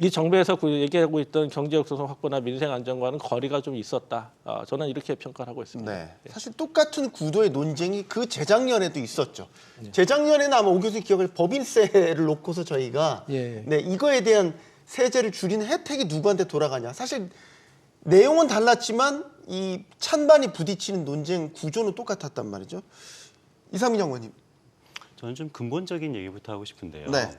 이 정부에서 얘기하고 있던 경제 역동성 확보나 민생 안정과는 거리가 좀 있었다. 저는 이렇게 평가를 하고 있습니다. 네. 사실 똑같은 구도의 논쟁이 그 재작년에도 있었죠. 재작년에는 아마 오 교수님 기억을 법인세를 놓고서 저희가 예. 네, 이거에 대한 세제를 줄이는 혜택이 누구한테 돌아가냐. 사실 내용은 달랐지만 이 찬반이 부딪히는 논쟁 구조는 똑같았단 말이죠. 이상민 장관님. 저는 좀 근본적인 얘기부터 하고 싶은데요. 네.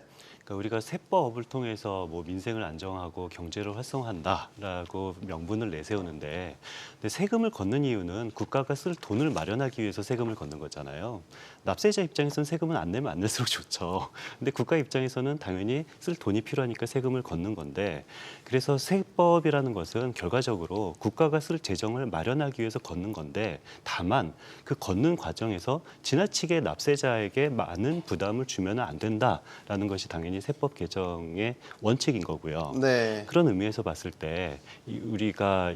그러니까 우리가 세법을 통해서 뭐 민생을 안정하고 경제를 활성화한다라고 명분을 내세우는데 근데 세금을 걷는 이유는 국가가 쓸 돈을 마련하기 위해서 세금을 걷는 거잖아요. 납세자 입장에서는 세금은 안 내면 안 낼수록 좋죠. 근데 국가 입장에서는 당연히 쓸 돈이 필요하니까 세금을 걷는 건데 그래서 세법이라는 것은 결과적으로 국가가 쓸 재정을 마련하기 위해서 걷는 건데 다만 그 걷는 과정에서 지나치게 납세자에게 많은 부담을 주면 안 된다라는 것이 당연히 세법 개정의 원칙인 거고요. 네. 그런 의미에서 봤을 때 우리가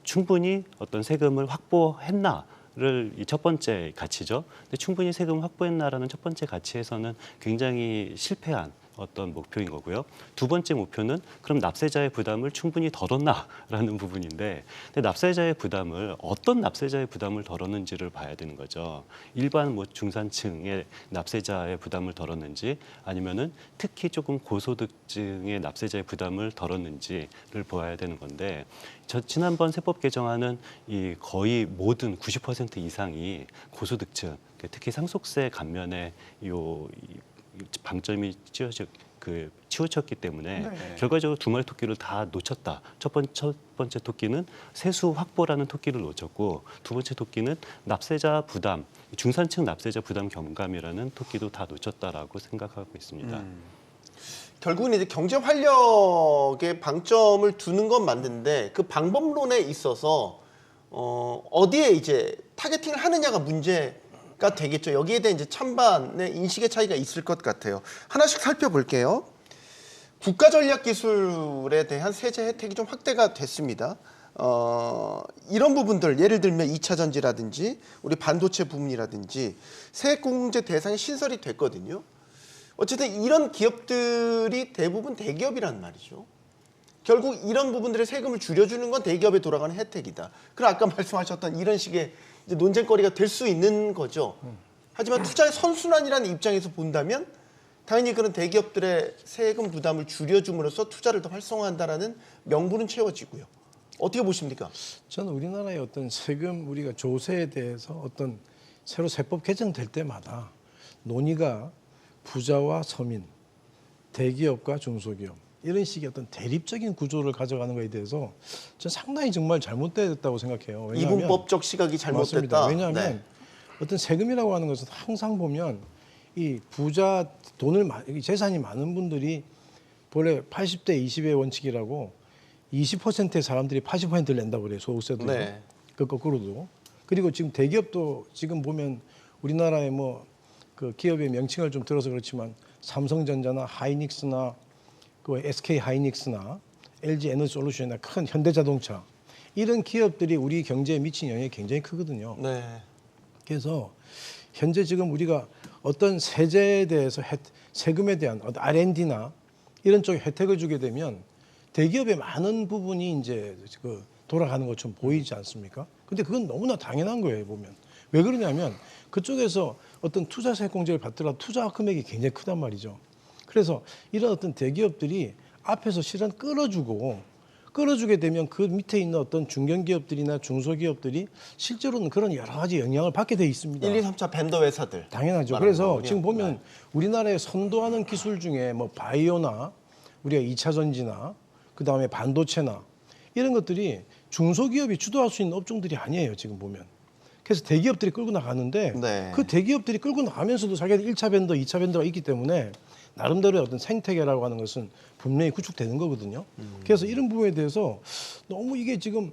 충분히 어떤 세금을 확보했나를 이 첫 번째 가치죠. 근데 충분히 세금을 확보했나라는 첫 번째 가치에서는 굉장히 실패한 어떤 목표인 거고요. 두 번째 목표는 그럼 납세자의 부담을 충분히 덜었나라는 부분인데, 근데 납세자의 부담을 어떤 납세자의 부담을 덜었는지를 봐야 되는 거죠. 일반 뭐 중산층의 납세자의 부담을 덜었는지, 아니면은 특히 조금 고소득층의 납세자의 부담을 덜었는지를 보아야 되는 건데, 지난번 세법 개정안은 이 거의 모든 90% 이상이 고소득층, 특히 상속세 감면에 이 방점이 치우쳤기 때문에 네. 결과적으로 두 마리 토끼를 다 놓쳤다. 첫 번째 토끼는 세수 확보라는 토끼를 놓쳤고, 두 번째 토끼는 납세자 부담, 중산층 납세자 부담 경감이라는 토끼도 다 놓쳤다라고 생각하고 있습니다. 결국은 이제 경제 활력에 방점을 두는 건 맞는데 그 방법론에 있어서 어디에 이제 타겟팅을 하느냐가 문제가 되겠죠. 여기에 대한 이제 찬반의 인식의 차이가 있을 것 같아요. 하나씩 살펴볼게요. 국가전략기술에 대한 세제 혜택이 좀 확대가 됐습니다. 이런 부분들, 예를 들면 2차 전지라든지 우리 반도체 부문이라든지 세액공제 대상이 신설이 됐거든요. 어쨌든 이런 기업들이 대부분 대기업이란 말이죠. 결국 이런 부분들의 세금을 줄여주는 건 대기업에 돌아가는 혜택이다. 그럼 아까 말씀하셨던 이런 식의 이제 논쟁거리가 될 수 있는 거죠. 하지만 투자의 선순환이라는 입장에서 본다면 당연히 그런 대기업들의 세금 부담을 줄여줌으로써 투자를 더 활성화한다라는 명분은 채워지고요. 어떻게 보십니까? 저는 우리나라의 어떤 세금 우리가 조세에 대해서 어떤 새로 세법 개정될 때마다 논의가 부자와 서민, 대기업과 중소기업 이런 식의 어떤 대립적인 구조를 가져가는 것에 대해서 저는 상당히 정말 잘못됐다고 생각해요. 왜냐하면 이분법적 시각이 잘못됐다. 맞습니다. 왜냐하면 네. 어떤 세금이라고 하는 것은 항상 보면 이 부자 재산이 많은 분들이 본래 80대 20의 원칙이라고 20%의 사람들이 80%를 낸다고 그래요. 소득세도. 네. 그 거꾸로도. 그리고 지금 대기업도 지금 보면 우리나라의 뭐 그 기업의 명칭을 좀 들어서 그렇지만 삼성전자나 하이닉스나 그 SK 하이닉스나 LG 에너지솔루션이나 큰 현대자동차 이런 기업들이 우리 경제에 미친 영향이 굉장히 크거든요. 네. 그래서 현재 지금 우리가 어떤 세제에 대해서 세금에 대한 어떤 R&D나 이런 쪽에 혜택을 주게 되면 대기업의 많은 부분이 이제 그 돌아가는 것처럼 보이지 않습니까? 근데 그건 너무나 당연한 거예요, 보면. 왜 그러냐면 그쪽에서 어떤 투자 세액 공제를 받더라도 투자 금액이 굉장히 크단 말이죠. 그래서 이런 어떤 대기업들이 앞에서 실은 끌어주게 되면 그 밑에 있는 어떤 중견기업들이나 중소기업들이 실제로는 그런 여러 가지 영향을 받게 돼 있습니다. 1, 2, 3차 벤더 회사들. 당연하죠. 말하는 그래서 거군요. 지금 보면 네. 우리나라에 선도하는 기술 중에 뭐 바이오나 우리가 2차 전지나 그다음에 반도체나 이런 것들이 중소기업이 주도할 수 있는 업종들이 아니에요. 지금 보면. 그래서 대기업들이 끌고 나가는데 네. 그 대기업들이 끌고 나가면서도 자기들 1차 벤더, 2차 벤더가 있기 때문에 나름대로의 어떤 생태계라고 하는 것은 분명히 구축되는 거거든요. 그래서 이런 부분에 대해서 너무 이게 지금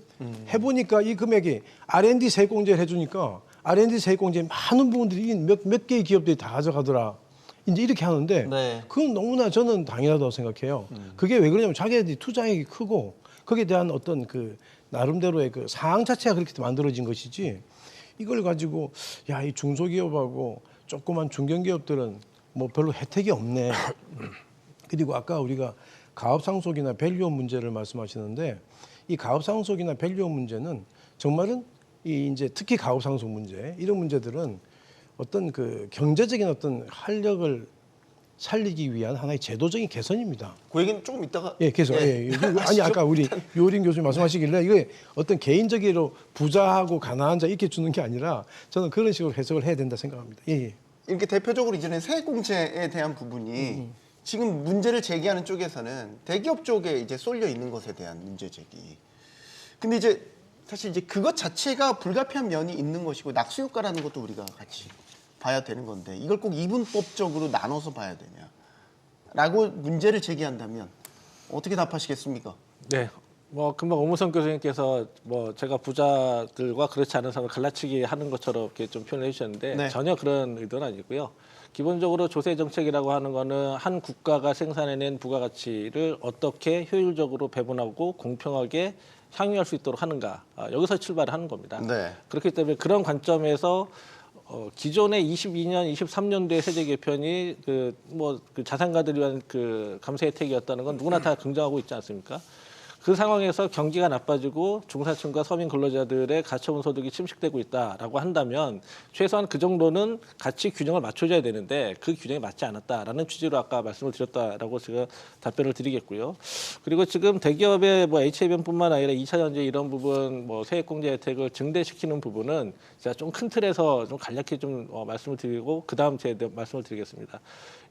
해보니까 이 금액이 R&D 세액공제를 해주니까 R&D 세액공제 많은 부분들이 몇 개의 기업들이 다 가져가더라. 이제 이렇게 하는데 네. 그건 너무나 저는 당연하다고 생각해요. 그게 왜 그러냐면 자기들이 투자액이 크고 거기에 대한 어떤 그 나름대로의 그 사항 자체가 그렇게 만들어진 것이지 이걸 가지고 야, 이 중소기업하고 조그만 중견기업들은 뭐 별로 혜택이 없네. 그리고 아까 우리가 가업상속이나 밸류업 문제를 말씀하시는데 이 가업상속이나 밸류업 문제는 정말은 이 이제 특히 가업상속 문제 이런 문제들은 어떤 그 경제적인 어떤 활력을 살리기 위한 하나의 제도적인 개선입니다. 그 얘기는 조금 이따가 예, 그래서 예. 아니 아까 우리 요린 교수님 말씀하시길래 이게 어떤 개인적으로 부자하고 가난한 자 이렇게 주는 게 아니라 저는 그런 식으로 해석을 해야 된다 생각합니다. 예, 예. 이렇게 대표적으로 이제는 세액공제에 대한 부분이 지금 문제를 제기하는 쪽에서는 대기업 쪽에 이제 쏠려 있는 것에 대한 문제 제기. 근데 이제 사실 이제 그것 자체가 불가피한 면이 있는 것이고 낙수 효과라는 것도 우리가 같이 봐야 되는 건데 이걸 꼭 이분법적으로 나눠서 봐야 되냐라고 문제를 제기한다면 어떻게 답하시겠습니까? 네. 뭐 금방 오무선 교수님께서 뭐 제가 부자들과 그렇지 않은 사람을 갈라치기 하는 것처럼 이렇게 좀 표현해 주셨는데 네. 전혀 그런 의도는 아니고요. 기본적으로 조세 정책이라고 하는 거는 한 국가가 생산해낸 부가가치를 어떻게 효율적으로 배분하고 공평하게 향유할 수 있도록 하는가 여기서 출발하는 겁니다. 네. 그렇기 때문에 그런 관점에서 기존의 22년, 23년도의 세제 개편이 그 자산가들 위한 그 감세 혜택이었다는 건 누구나 다 긍정하고 있지 않습니까? 그 상황에서 경기가 나빠지고 중산층과 서민 근로자들의 가처분 소득이 침식되고 있다라고 한다면 최소한 그 정도는 같이 균형을 맞춰줘야 되는데 그 균형이 맞지 않았다라는 취지로 아까 말씀을 드렸다라고 제가 답변을 드리겠고요. 그리고 지금 대기업의 뭐 H해변뿐만 아니라 2차 전지 이런 부분 뭐 세액공제 혜택을 증대시키는 부분은 제가 좀 큰 틀에서 좀 간략히 좀 말씀을 드리고 그다음 제 말씀을 드리겠습니다.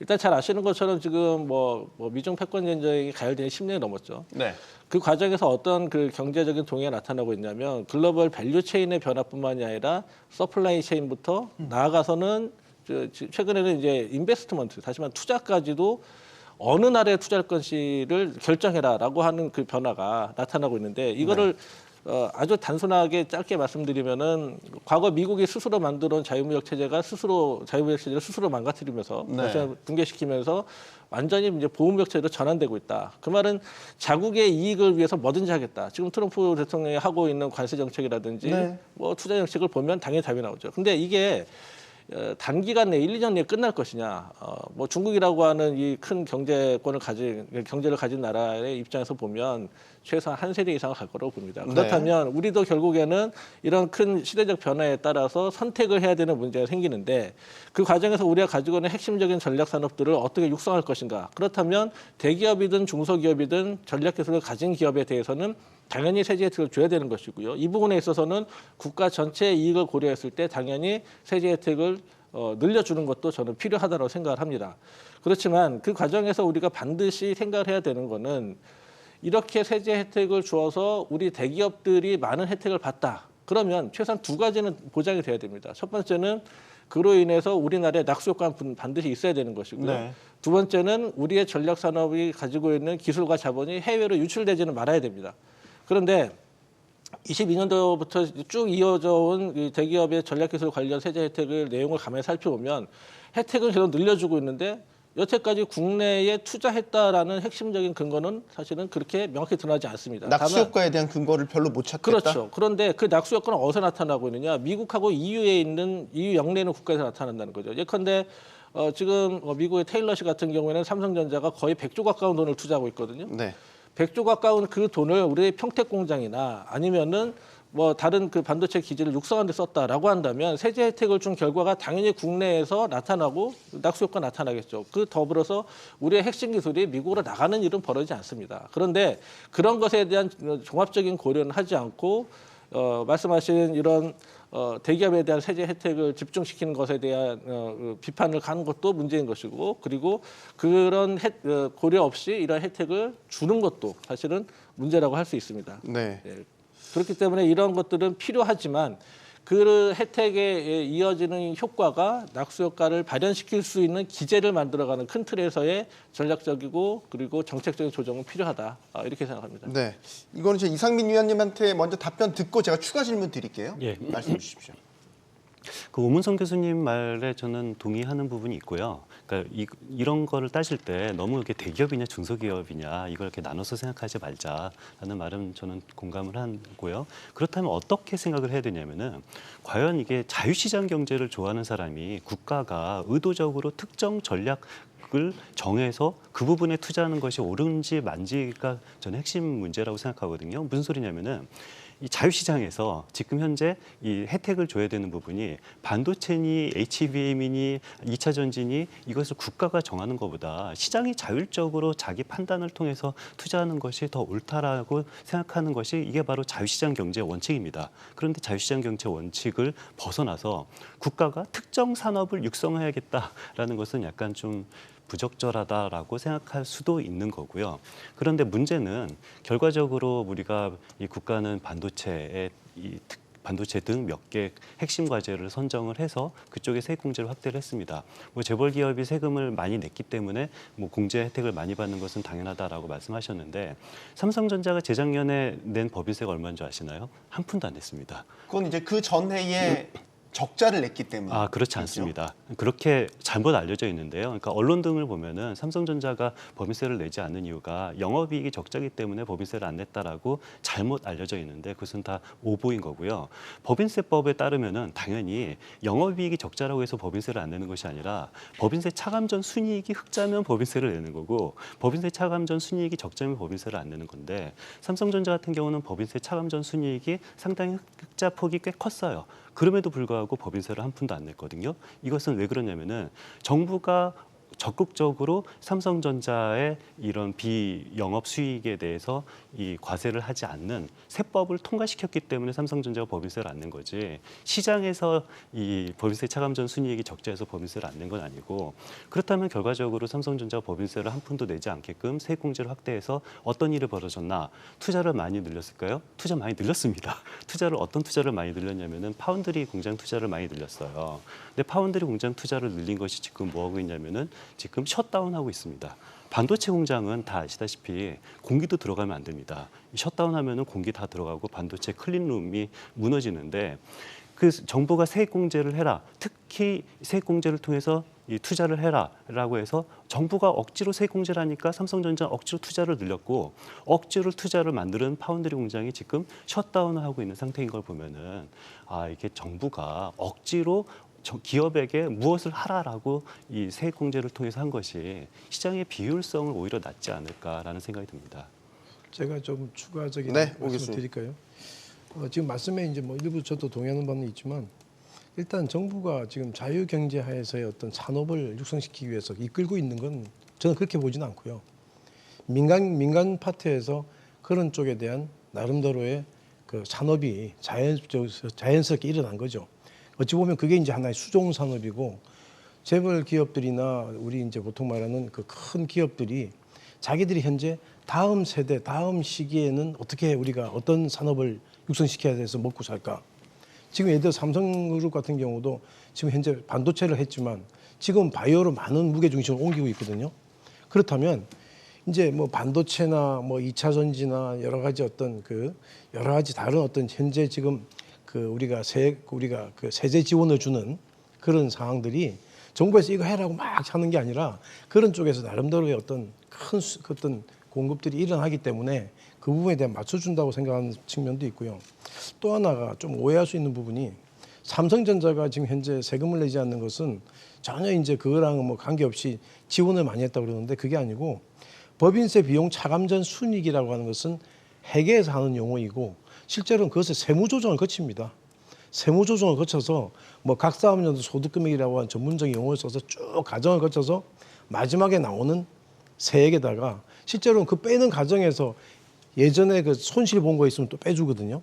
일단 잘 아시는 것처럼 지금 뭐 미중 패권 전쟁이 가열된 지 10년이 넘었죠. 네. 그 과정에서 어떤 그 경제적인 동의가 나타나고 있냐면 글로벌 밸류 체인의 변화뿐만이 아니라 서플라이 체인부터 나아가서는 최근에는 이제 인베스트먼트, 다시 말해 투자까지도 어느 나라에 투자할 것인지를 결정해라라고 하는 그 변화가 나타나고 있는데 이거를 아주 단순하게 짧게 말씀드리면은 과거 미국이 스스로 만들어온 자유무역 체제가 자유무역 체제를 스스로 망가뜨리면서 다시 붕괴시키면서 완전히 이제 보호무역 체제로 전환되고 있다. 그 말은 자국의 이익을 위해서 뭐든지 하겠다. 지금 트럼프 대통령이 하고 있는 관세 정책이라든지 뭐 투자 정책을 보면 당연히 답이 나오죠. 근데 이게 단기간 내에 1, 2년 내에 끝날 것이냐. 뭐 중국이라고 하는 이 큰 경제를 가진 나라의 입장에서 보면 최소한 한 세대 이상은 갈 거라고 봅니다. 그렇다면 우리도 결국에는 이런 큰 시대적 변화에 따라서 선택을 해야 되는 문제가 생기는데 그 과정에서 우리가 가지고 있는 핵심적인 전략 산업들을 어떻게 육성할 것인가. 그렇다면 대기업이든 중소기업이든 전략 기술을 가진 기업에 대해서는 당연히 세제 혜택을 줘야 되는 것이고요. 이 부분에 있어서는 국가 전체의 이익을 고려했을 때 당연히 세제 혜택을 늘려주는 것도 저는 필요하다고 생각을 합니다. 그렇지만 그 과정에서 우리가 반드시 생각을 해야 되는 거는 이렇게 세제 혜택을 주어서 우리 대기업들이 많은 혜택을 받다. 그러면 최소한 두 가지는 보장이 돼야 됩니다. 첫 번째는 그로 인해서 우리나라의 낙수 효과는 반드시 있어야 되는 것이고요. 두 번째는 우리의 전략 산업이 가지고 있는 기술과 자본이 해외로 유출되지는 말아야 됩니다. 그런데 22년도부터 쭉 이어져 온 이 대기업의 전략기술 관련 세제 혜택을 내용을 가만히 살펴보면 혜택을 계속 늘려주고 있는데 여태까지 국내에 투자했다라는 핵심적인 근거는 사실은 그렇게 명확히 드러나지 않습니다. 낙수 효과에 대한 근거를 별로 못 찾겠다. 그렇죠. 그런데 그 낙수 효과는 어디서 나타나고 있느냐? 미국하고 EU에 있는 EU 영내에 있는 국가에서 나타난다는 거죠. 예컨대 지금 미국의 테일러 씨 같은 경우에는 삼성전자가 거의 100조 가까운 돈을 투자하고 있거든요. 100조 가까운 그 돈을 우리의 평택 공장이나 아니면은 뭐 다른 그 반도체 기지를 육성하는 데 썼다라고 한다면 세제 혜택을 준 결과가 당연히 국내에서 나타나고 낙수 효과가 나타나겠죠. 그 더불어서 우리의 핵심 기술이 미국으로 나가는 일은 벌어지지 않습니다. 그런데 그런 것에 대한 종합적인 고려는 하지 않고 말씀하신 이런 대기업에 대한 세제 혜택을 집중시키는 것에 대한 비판을 가는 것도 문제인 것이고 그리고 그런 고려 없이 이런 혜택을 주는 것도 사실은 문제라고 할 수 있습니다. 그렇기 때문에 이런 것들은 필요하지만 그 혜택에 이어지는 효과가 낙수 효과를 발현시킬 수 있는 기제를 만들어가는 큰 틀에서의 전략적이고 그리고 정책적인 조정은 필요하다 이렇게 생각합니다. 이거는 제 이상민 위원님한테 먼저 답변 듣고 제가 추가 질문 드릴게요. 말씀해 주십시오. 그 오문성 교수님 말에 저는 동의하는 부분이 있고요. 그러니까 이런 거를 따질 때 너무 이렇게 대기업이냐 중소기업이냐 이걸 이렇게 나눠서 생각하지 말자라는 말은 저는 공감을 하고요. 그렇다면 어떻게 생각을 해야 되냐면은 과연 이게 자유시장 경제를 좋아하는 사람이 국가가 의도적으로 특정 전략을 정해서 그 부분에 투자하는 것이 옳은지 만지가 저는 핵심 문제라고 생각하거든요. 무슨 소리냐면은 이 자유시장에서 지금 현재 이 혜택을 줘야 되는 부분이 반도체니 HBM이니 2차 전지니 이것을 국가가 정하는 것보다 시장이 자율적으로 자기 판단을 통해서 투자하는 것이 더 옳다라고 생각하는 것이 이게 바로 자유시장 경제의 원칙입니다. 그런데 자유시장 경제 원칙을 벗어나서 국가가 특정 산업을 육성해야겠다라는 것은 약간 좀 부적절하다라고 생각할 수도 있는 거고요. 그런데 문제는 결과적으로 우리가 이 국가는 반도체 등 몇 개 핵심 과제를 선정을 해서 그쪽에 세액 공제를 확대를 했습니다. 뭐 재벌 기업이 세금을 많이 냈기 때문에 뭐 공제 혜택을 많이 받는 것은 당연하다라고 말씀하셨는데 삼성전자가 재작년에 낸 법인세가 얼마인 줄 아시나요? 한 푼도 안 냈습니다. 그건 이제 그 전해에 적자를 냈기 때문에. 아, 그렇지 않습니다. 그렇게 잘못 알려져 있는데요. 그러니까 언론 등을 보면은 삼성전자가 법인세를 내지 않는 이유가 영업이익이 적자기 때문에 법인세를 안 냈다라고 잘못 알려져 있는데 그것은 다 오보인 거고요. 법인세법에 따르면은 당연히 영업이익이 적자라고 해서 법인세를 안 내는 것이 아니라 법인세 차감 전 순이익이 흑자면 법인세를 내는 거고 법인세 차감 전 순이익이 적자면 법인세를 안 내는 건데 삼성전자 같은 경우는 법인세 차감 전 순이익이 상당히 흑자 폭이 꽤 컸어요. 그럼에도 불구하고 법인세를 한 푼도 안 냈거든요. 이것은 왜 그러냐면은 정부가 적극적으로 삼성전자의 이런 비영업 수익에 대해서 이 과세를 하지 않는 세법을 통과시켰기 때문에 삼성전자가 법인세를 안 낸 거지 시장에서 이 법인세 차감전 순이익이 적자해서 법인세를 안 낸 건 아니고 그렇다면 결과적으로 삼성전자가 법인세를 한 푼도 내지 않게끔 세액공제를 확대해서 어떤 일이 벌어졌나 투자를 많이 늘렸을까요? 투자 많이 늘렸습니다. 어떤 투자를 많이 늘렸냐면은 파운드리 공장 투자를 많이 늘렸어요. 근데 파운드리 공장 투자를 늘린 것이 지금 뭐 하고 있냐면은 지금 셧다운하고 있습니다. 반도체 공장은 다 아시다시피 공기도 들어가면 안 됩니다. 셧다운하면은 공기 다 들어가고 반도체 클린룸이 무너지는데 그 정부가 세액 공제를 해라. 특히 세액 공제를 통해서 이 투자를 해라라고 해서 정부가 억지로 세액 공제를 하니까 삼성전자 억지로 투자를 늘렸고 억지로 투자를 만드는 파운드리 공장이 지금 셧다운을 하고 있는 상태인 걸 보면은 아 이게 정부가 억지로 기업에게 무엇을 하라라고 이 세액 공제를 통해서 한 것이 시장의 비효율성을 오히려 낮지 않을까라는 생각이 듭니다. 제가 좀 추가적인 네, 말씀을 오겠습니다. 드릴까요? 지금 말씀에 이제 뭐 일부 저도 동의하는 바는 있지만 일단 정부가 지금 자유 경제 하에서의 어떤 산업을 육성시키기 위해서 이끌고 있는 건 저는 그렇게 보지는 않고요. 민간 파트에서 그런 쪽에 대한 나름대로의 그 산업이 자연스럽게 일어난 거죠. 어찌 보면 그게 이제 하나의 수종 산업이고 재벌 기업들이나 우리 이제 보통 말하는 그 큰 기업들이 자기들이 현재 다음 세대, 다음 시기에는 어떻게 우리가 어떤 산업을 육성시켜야 돼서 먹고 살까? 지금 예를 들어 삼성그룹 같은 경우도 지금 현재 반도체를 했지만 지금 바이오로 많은 무게 중심을 옮기고 있거든요. 그렇다면 이제 뭐 반도체나 뭐 2차 전지나 여러 가지 어떤 그 여러 가지 다른 어떤 현재 지금 그 우리가 그 세제 지원을 주는 그런 상황들이 정부에서 이거 해라고 막 하는 게 아니라 그런 쪽에서 나름대로의 어떤 큰 어떤 공급들이 일어나기 때문에 그 부분에 대한 맞춰준다고 생각하는 측면도 있고요. 또 하나가 좀 오해할 수 있는 부분이 삼성전자가 지금 현재 세금을 내지 않는 것은 전혀 이제 그거랑은 뭐 관계없이 지원을 많이 했다고 그러는데 그게 아니고 법인세 비용 차감전 순이익이라고 하는 것은 회계에서 하는 용어이고 실제로는 그것을 세무조정을 거칩니다. 세무조정을 거쳐서 뭐 각사업년도 소득금액이라고 하는 전문적인 용어를 써서 쭉 과정을 거쳐서 마지막에 나오는 세액에다가 실제로는 그 빼는 과정에서 예전에 그 손실 본 거 있으면 또 빼주거든요.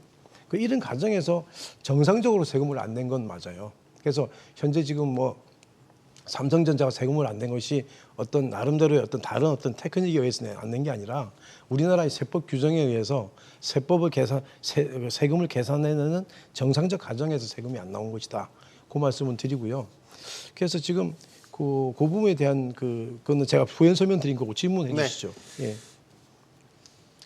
그 이런 과정에서 정상적으로 세금을 안 낸 건 맞아요. 그래서 현재 지금 뭐 삼성전자가 세금을 안 낸 것이 어떤 나름대로의 어떤 다른 어떤 테크닉에 의해서 안 낸 게 아니라 우리나라의 세법 규정에 의해서 세금을 계산해내는 정상적 과정에서 세금이 안 나온 것이다. 그 말씀을 드리고요. 그래서 지금 그 부분에 대한 그거는 제가 부연 설명 드린 거고 질문해 네. 주시죠. 예.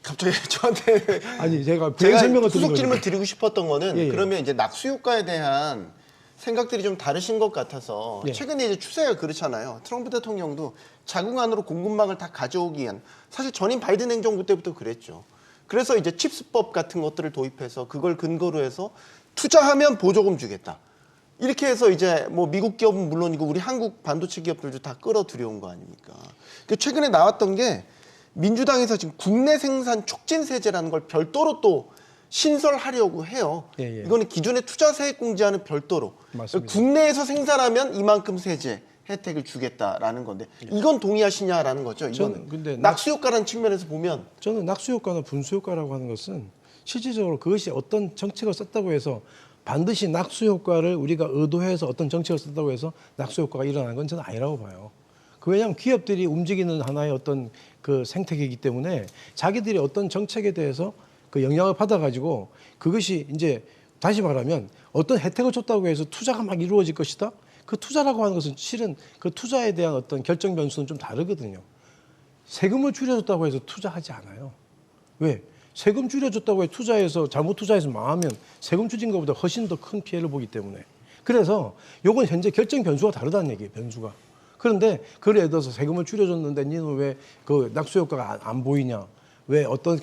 갑자기 저한테 아니 제가 부연 제가 설명을 드린 후속 거죠. 질문 드리고 싶었던 거는 예, 예. 그러면 이제 낙수 효과에 대한 생각들이 좀 다르신 것 같아서 예. 최근에 이제 추세가 그렇잖아요. 트럼프 대통령도 자국 안으로 공급망을 다 가져오기 위한 사실 전임 바이든 행정부 때부터 그랬죠. 그래서 이제 칩스법 같은 것들을 도입해서 그걸 근거로 해서 투자하면 보조금 주겠다. 이렇게 해서 이제 뭐 미국 기업은 물론이고 우리 한국 반도체 기업들도 다 끌어들여온 거 아닙니까? 최근에 나왔던 게 민주당에서 지금 국내 생산 촉진 세제라는 걸 별도로 또 신설하려고 해요. 예, 예. 이거는 기존의 투자 세액 공제와는 별도로 맞습니다. 국내에서 생산하면 이만큼 세제 혜택을 주겠다라는 건데 이건 동의하시냐라는 거죠. 이거는 저는 근데 낙수 효과라는 측면에서 보면 저는 낙수 효과나 분수 효과라고 하는 것은 실질적으로 그것이 어떤 정책을 썼다고 해서 반드시 낙수 효과를 우리가 의도해서 어떤 정책을 썼다고 해서 낙수 효과가 일어나는 건 저는 아니라고 봐요. 왜냐하면 기업들이 움직이는 하나의 어떤 그 생태계이기 때문에 자기들이 어떤 정책에 대해서 그 영향을 받아가지고 그것이 이제 다시 말하면 어떤 혜택을 줬다고 해서 투자가 막 이루어질 것이다. 그 투자라고 하는 것은 실은 그 투자에 대한 어떤 결정 변수는 좀 다르거든요. 세금을 줄여줬다고 해서 투자하지 않아요. 왜? 세금 줄여줬다고 해서 투자해서 잘못 투자해서 망하면 세금 줄인 것보다 훨씬 더 큰 피해를 보기 때문에 그래서 요건 현재 결정 변수가 다르다는 얘기예요. 변수가. 그런데 그를 예를 들어서 세금을 줄여줬는데 니는 왜 그 낙수 효과가 안 보이냐? 왜 어떤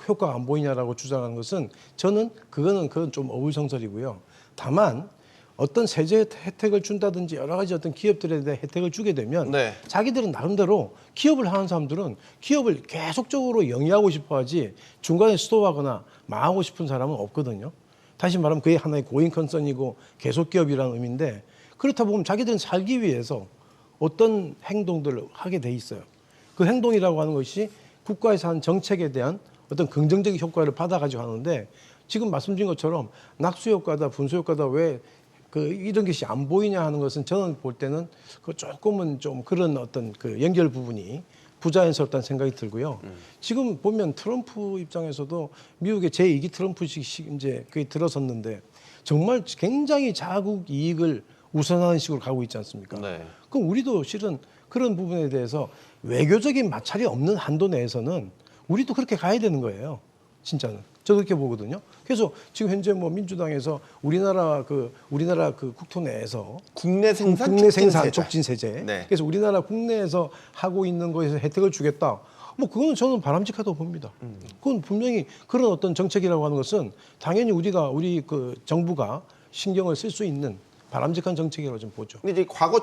효과가 안 보이냐라고 주장하는 것은 저는 그건 좀 어불성설이고요. 다만 어떤 세제 혜택을 준다든지 여러 가지 어떤 기업들에 대한 혜택을 주게 되면 네. 자기들은 나름대로 기업을 하는 사람들은 기업을 계속적으로 영위하고 싶어 하지 중간에 스톱하거나 망하고 싶은 사람은 없거든요. 다시 말하면 그게 하나의 고잉 컨선이고 계속 기업이라는 의미인데 그렇다 보면 자기들은 살기 위해서 어떤 행동들을 하게 돼 있어요. 그 행동이라고 하는 것이 국가에서 한 정책에 대한 어떤 긍정적인 효과를 받아가지고 하는데 지금 말씀드린 것처럼 낙수 효과다, 분수 효과다 왜 이런 것이 안 보이냐 하는 것은 저는 볼 때는 그 조금은 좀 그런 어떤 그 연결 부분이 부자연스럽다는 생각이 들고요. 지금 보면 트럼프 입장에서도 미국의 제2기 트럼프식 이제 그게 들어섰는데 정말 굉장히 자국 이익을 우선하는 식으로 가고 있지 않습니까? 네. 그럼 우리도 실은 그런 부분에 대해서 외교적인 마찰이 없는 한도 내에서는 우리도 그렇게 가야 되는 거예요. 진짜는. 저 그렇게 보거든요. 그래서 지금 현재 뭐 민주당에서 우리나라 그 국토 내에서 국내 생산 국내 촉진 생산 세제. 촉진 세제. 네. 그래서 우리나라 국내에서 하고 있는 거에서 혜택을 주겠다. 뭐 그거는 저는 바람직하다고 봅니다. 그건 분명히 그런 어떤 정책이라고 하는 것은 당연히 우리 그 정부가 신경을 쓸 수 있는 바람직한 정책이라고 좀 보죠. 근데 이제 과거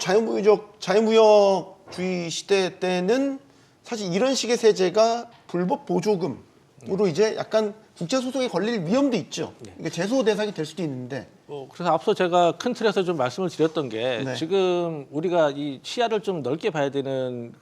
자유무역주의 시대 때는 사실 이런 식의 세제가 불법 보조금으로 이제 약간 국제 소송에 걸릴 위험도 있죠. 이게 제소 대상이 될 수도 있는데. 그래서 앞서 제가 큰 틀에서 좀 말씀을 드렸던 게 네. 지금 우리가 이 시야를 좀 넓게 봐야 되는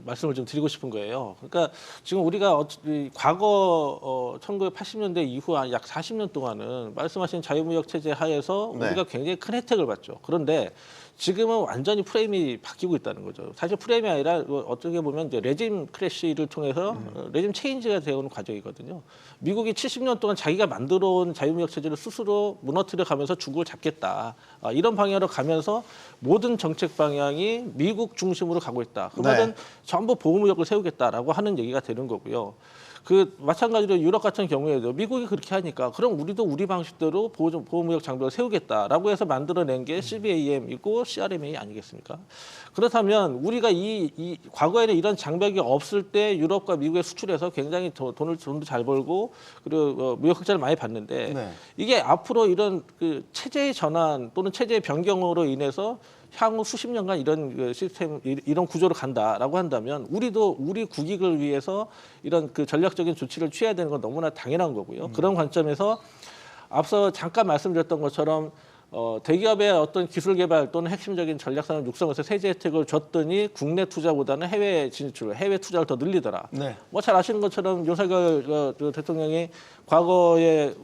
말씀을 좀 드리고 싶은 거예요. 그러니까 지금 우리가 이 과거 1980년대 이후 약 40년 동안은 말씀하신 자유무역 체제 하에서 네. 우리가 굉장히 큰 혜택을 받죠. 그런데 지금은 완전히 프레임이 바뀌고 있다는 거죠. 사실 프레임이 아니라 어떻게 보면 이제 레짐 크래시를 통해서 레짐 체인지가 되어오는 과정이거든요. 미국이 70년 동안 자기가 만들어온 자유무역 체제를 스스로 무너뜨려 가면서 중국을 잡겠다. 이런 방향으로 가면서 모든 정책 방향이 미국 중심으로 가고 있다. 그 말은 네. 전부 보호무역을 세우겠다라고 하는 얘기가 되는 거고요. 마찬가지로 유럽 같은 경우에도 미국이 그렇게 하니까 그럼 우리도 우리 방식대로 보호무역 장벽을 세우겠다라고 해서 만들어낸 게 CBAM이고 CRMA 아니겠습니까? 그렇다면 우리가 이 과거에는 이런 장벽이 없을 때 유럽과 미국에 수출해서 굉장히 돈도 잘 벌고 그리고 무역 흑자를 많이 받는데 네. 이게 앞으로 이런 그 체제의 전환 또는 체제의 변경으로 인해서 향후 수십 년간 이런 시스템, 이런 구조로 간다라고 한다면 우리도 우리 국익을 위해서 이런 그 전략적인 조치를 취해야 되는 건 너무나 당연한 거고요. 그런 관점에서 앞서 잠깐 말씀드렸던 것처럼 대기업의 어떤 기술 개발 또는 핵심적인 전략산업 육성에서 세제 혜택을 줬더니 국내 투자보다는 해외 진출, 해외 투자를 더 늘리더라. 네. 뭐 잘 아시는 것처럼 윤석열 대통령이 과거에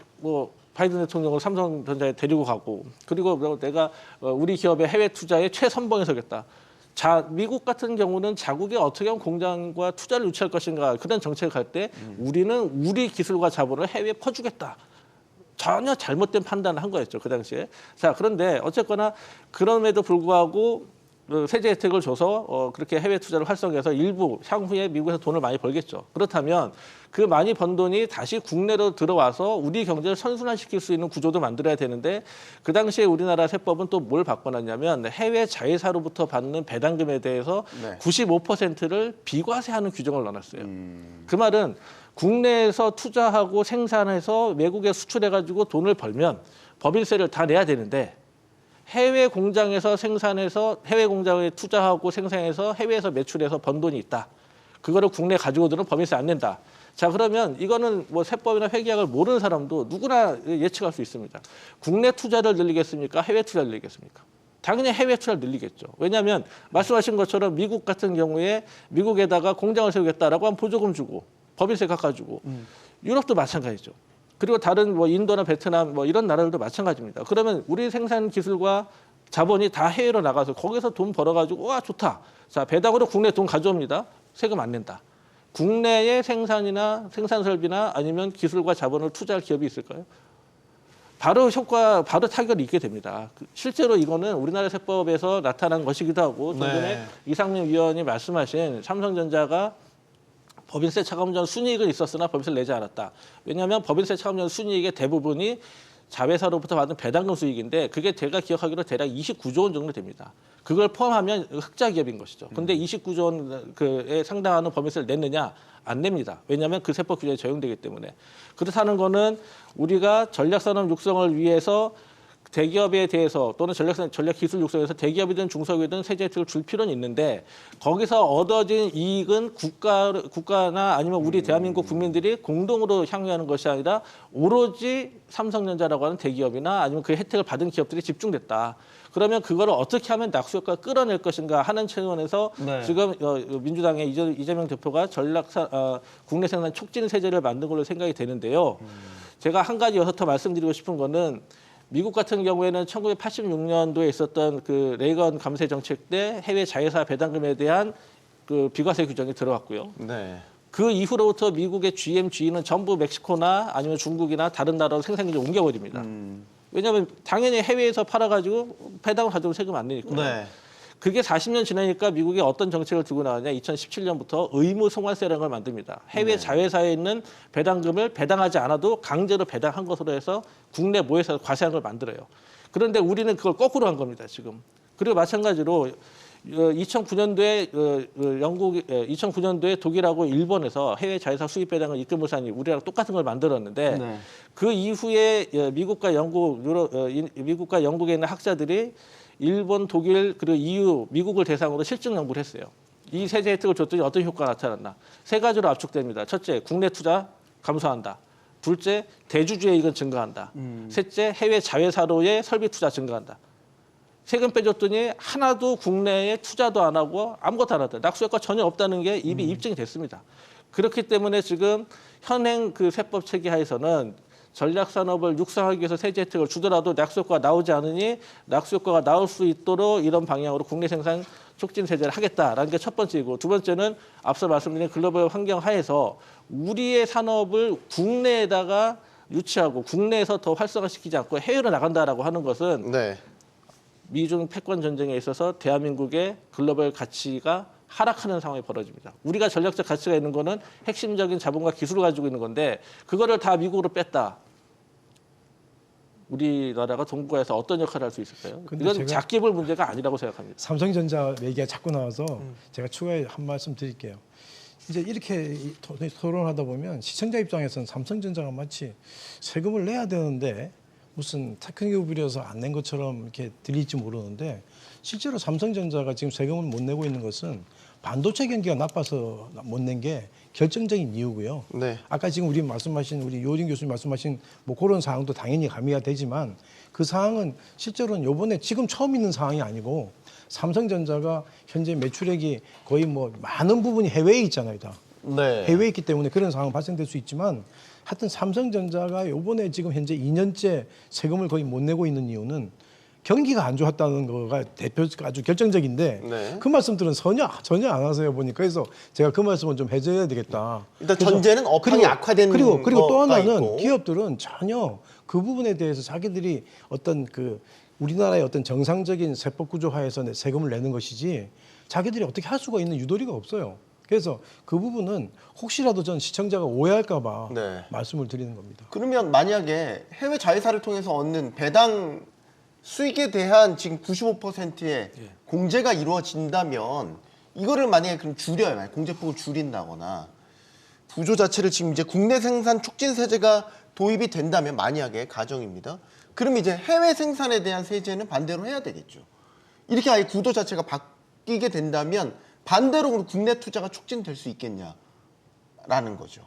바이든 대통령을 삼성전자에 데리고 가고 그리고 내가 우리 기업의 해외 투자에 최선봉에 서겠다. 미국 같은 경우는 자국에 어떻게 하면 공장과 투자를 유치할 것인가 그런 정책을 갈 때 우리는 우리 기술과 자본을 해외에 퍼주겠다. 전혀 잘못된 판단을 한 거였죠. 그 당시에. 자, 그런데 어쨌거나 그럼에도 불구하고 세제 혜택을 줘서 그렇게 해외 투자를 활성화해서 일부 향후에 미국에서 돈을 많이 벌겠죠. 그렇다면 그 많이 번 돈이 다시 국내로 들어와서 우리 경제를 선순환시킬 수 있는 구조도 만들어야 되는데 그 당시에 우리나라 세법은 또 뭘 바꿔놨냐면 해외 자회사로부터 받는 배당금에 대해서 네. 95%를 비과세하는 규정을 넣어놨어요. 그 말은 국내에서 투자하고 생산해서 외국에 수출해가지고 돈을 벌면 법인세를 다 내야 되는데 해외 공장에서 생산해서 해외 공장에 투자하고 생산해서 해외에서 매출해서 번 돈이 있다. 그거를 국내 가지고 들은 법인세 안 낸다. 자, 그러면 이거는 뭐 세법이나 회계학을 모르는 사람도 누구나 예측할 수 있습니다. 국내 투자를 늘리겠습니까? 해외 투자를 늘리겠습니까? 당연히 해외 투자를 늘리겠죠. 왜냐하면 말씀하신 것처럼 미국 같은 경우에 미국에다가 공장을 세우겠다라고 하면 보조금 주고 법인세 깎아주고 유럽도 마찬가지죠. 그리고 다른 인도나 베트남 이런 나라들도 마찬가지입니다. 그러면 우리 생산 기술과 자본이 다 해외로 나가서 거기서 돈 벌어가지고 와 좋다. 자, 배당으로 국내 돈 가져옵니다. 세금 안 낸다. 국내의 생산이나 생산 설비나 아니면 기술과 자본을 투자할 기업이 있을까요? 바로 타격을 입게 됩니다. 실제로 이거는 우리나라 세법에서 나타난 것이기도 하고 좀 전에 네. 이상민 위원이 말씀하신 삼성전자가 법인세 차감전 순이익은 있었으나 법인세를 내지 않았다. 왜냐하면 법인세 차감전 순이익의 대부분이 자회사로부터 받은 배당금 수익인데 그게 제가 기억하기로 대략 29조 원 정도 됩니다. 그걸 포함하면 흑자 기업인 것이죠. 근데 29조 원에 상당하는 법인세를 냈느냐? 안 냅니다. 왜냐하면 그 세법 규정에 적용되기 때문에. 그렇다는 거는 우리가 전략산업 육성을 위해서 대기업에 대해서 또는 전략기술 육성에서 대기업이든 중소기업이든 세제 혜택을 줄 필요는 있는데 거기서 얻어진 이익은 국가나 아니면 우리 대한민국 국민들이 공동으로 향유하는 것이 아니라 오로지 삼성전자라고 하는 대기업이나 아니면 그 혜택을 받은 기업들이 집중됐다. 그러면 그거를 어떻게 하면 낙수 효과를 끌어낼 것인가 하는 차원에서 네. 지금 민주당의 이재명 대표가 국내 생산 촉진 세제를 만든 걸로 생각이 되는데요. 제가 한 가지 여기서 더 말씀드리고 싶은 거는 미국 같은 경우에는 1986년도에 있었던 그 레이건 감세 정책 때 해외 자회사 배당금에 대한 그 비과세 규정이 들어왔고요. 네. 그 이후로부터 미국의 GM, GE는 전부 멕시코나 아니면 중국이나 다른 나라로 생산기를 옮겨버립니다. 왜냐하면 당연히 해외에서 팔아가지고 배당을 가지고 세금 안 내니까요. 네. 그게 40년 지나니까 미국이 어떤 정책을 들고 나왔냐? 2017년부터 의무 송환세라는 걸 만듭니다. 해외 자회사에 있는 배당금을 배당하지 않아도 강제로 배당한 것으로 해서 국내 모회사에서 과세한 걸 만들어요. 그런데 우리는 그걸 거꾸로 한 겁니다, 지금. 그리고 마찬가지로 2009년도에 2009년도에 독일하고 일본에서 해외 자회사 수입 배당을 입금물산이 우리랑 똑같은 걸 만들었는데 네. 그 이후에 미국과 영국에 있는 학자들이 일본, 독일 그리고 EU, 미국을 대상으로 실증 연구를 했어요. 이 세제 혜택을 줬더니 어떤 효과가 나타났나? 세 가지로 압축됩니다. 첫째, 국내 투자 감소한다. 둘째, 대주주의 이익은 증가한다. 셋째, 해외 자회사로의 설비 투자 증가한다. 세금 빼줬더니 하나도 국내에 투자도 안 하고 아무것도 안 하더라. 낙수 효과 전혀 없다는 게 이미 입증이 됐습니다. 그렇기 때문에 지금 현행 그 세법 체계 하에서는 전략산업을 육성하기 위해서 세제 혜택을 주더라도 낙수 효과가 나오지 않으니 낙수 효과가 나올 수 있도록 이런 방향으로 국내 생산 촉진 세제를 하겠다라는 게 첫 번째이고 두 번째는 앞서 말씀드린 글로벌 환경 하에서 우리의 산업을 국내에다가 유치하고 국내에서 더 활성화시키지 않고 해외로 나간다라고 하는 것은 네. 미중 패권 전쟁에 있어서 대한민국의 글로벌 가치가 하락하는 상황이 벌어집니다. 우리가 전략적 가치가 있는 거는 핵심적인 자본과 기술을 가지고 있는 건데 그거를 다 미국으로 뺐다. 우리나라가 동북아에서 어떤 역할을 할 수 있을까요? 이건 작게볼 문제가 아니라고 생각합니다. 삼성전자 얘기가 자꾸 나와서 제가 추가에 한 말씀 드릴게요. 이제 이렇게 토론하다 보면 시청자 입장에서는 삼성전자가 마치 세금을 내야 되는데 무슨 테크닉을 부려서 안 낸 것처럼 이렇게 들릴지 모르는데 실제로 삼성전자가 지금 세금을 못 내고 있는 것은 반도체 경기가 나빠서 못 낸 게 결정적인 이유고요. 네. 아까 지금 우리 요진 교수님 말씀하신 뭐 그런 사항도 당연히 가미가 되지만 그 사항은 실제로는 요번에 지금 처음 있는 상황이 아니고 삼성전자가 현재 매출액이 거의 뭐 많은 부분이 해외에 있잖아요, 다. 네. 해외에 있기 때문에 그런 상황 발생될 수 있지만 하여튼 삼성전자가 요번에 지금 현재 2년째 세금을 거의 못 내고 있는 이유는 경기가 안 좋았다는 거가 아주 결정적인데 네. 그 말씀들은 전혀 안 하세요 보니까 그래서 제가 그 말씀은 좀 해줘야 되겠다. 일단 그래서 전제는 업황이 악화된 그리고 또 거가 하나는 있고. 기업들은 전혀 그 부분에 대해서 자기들이 어떤 그 우리나라의 어떤 정상적인 세법 구조 하에서 세금을 내는 것이지 자기들이 어떻게 할 수가 있는 유도리가 없어요. 그래서 그 부분은 혹시라도 전 시청자가 오해할까 봐 네. 말씀을 드리는 겁니다. 그러면 만약에 해외 자회사를 통해서 얻는 배당 수익에 대한 지금 95%의 공제가 이루어진다면 이거를 만약에 그럼 줄여요. 만약 공제폭을 줄인다거나 구조 자체를 지금 이제 국내 생산 촉진 세제가 도입이 된다면 만약에 가정입니다. 그럼 이제 해외 생산에 대한 세제는 반대로 해야 되겠죠. 이렇게 아예 구도 자체가 바뀌게 된다면 반대로 국내 투자가 촉진될 수 있겠냐라는 거죠.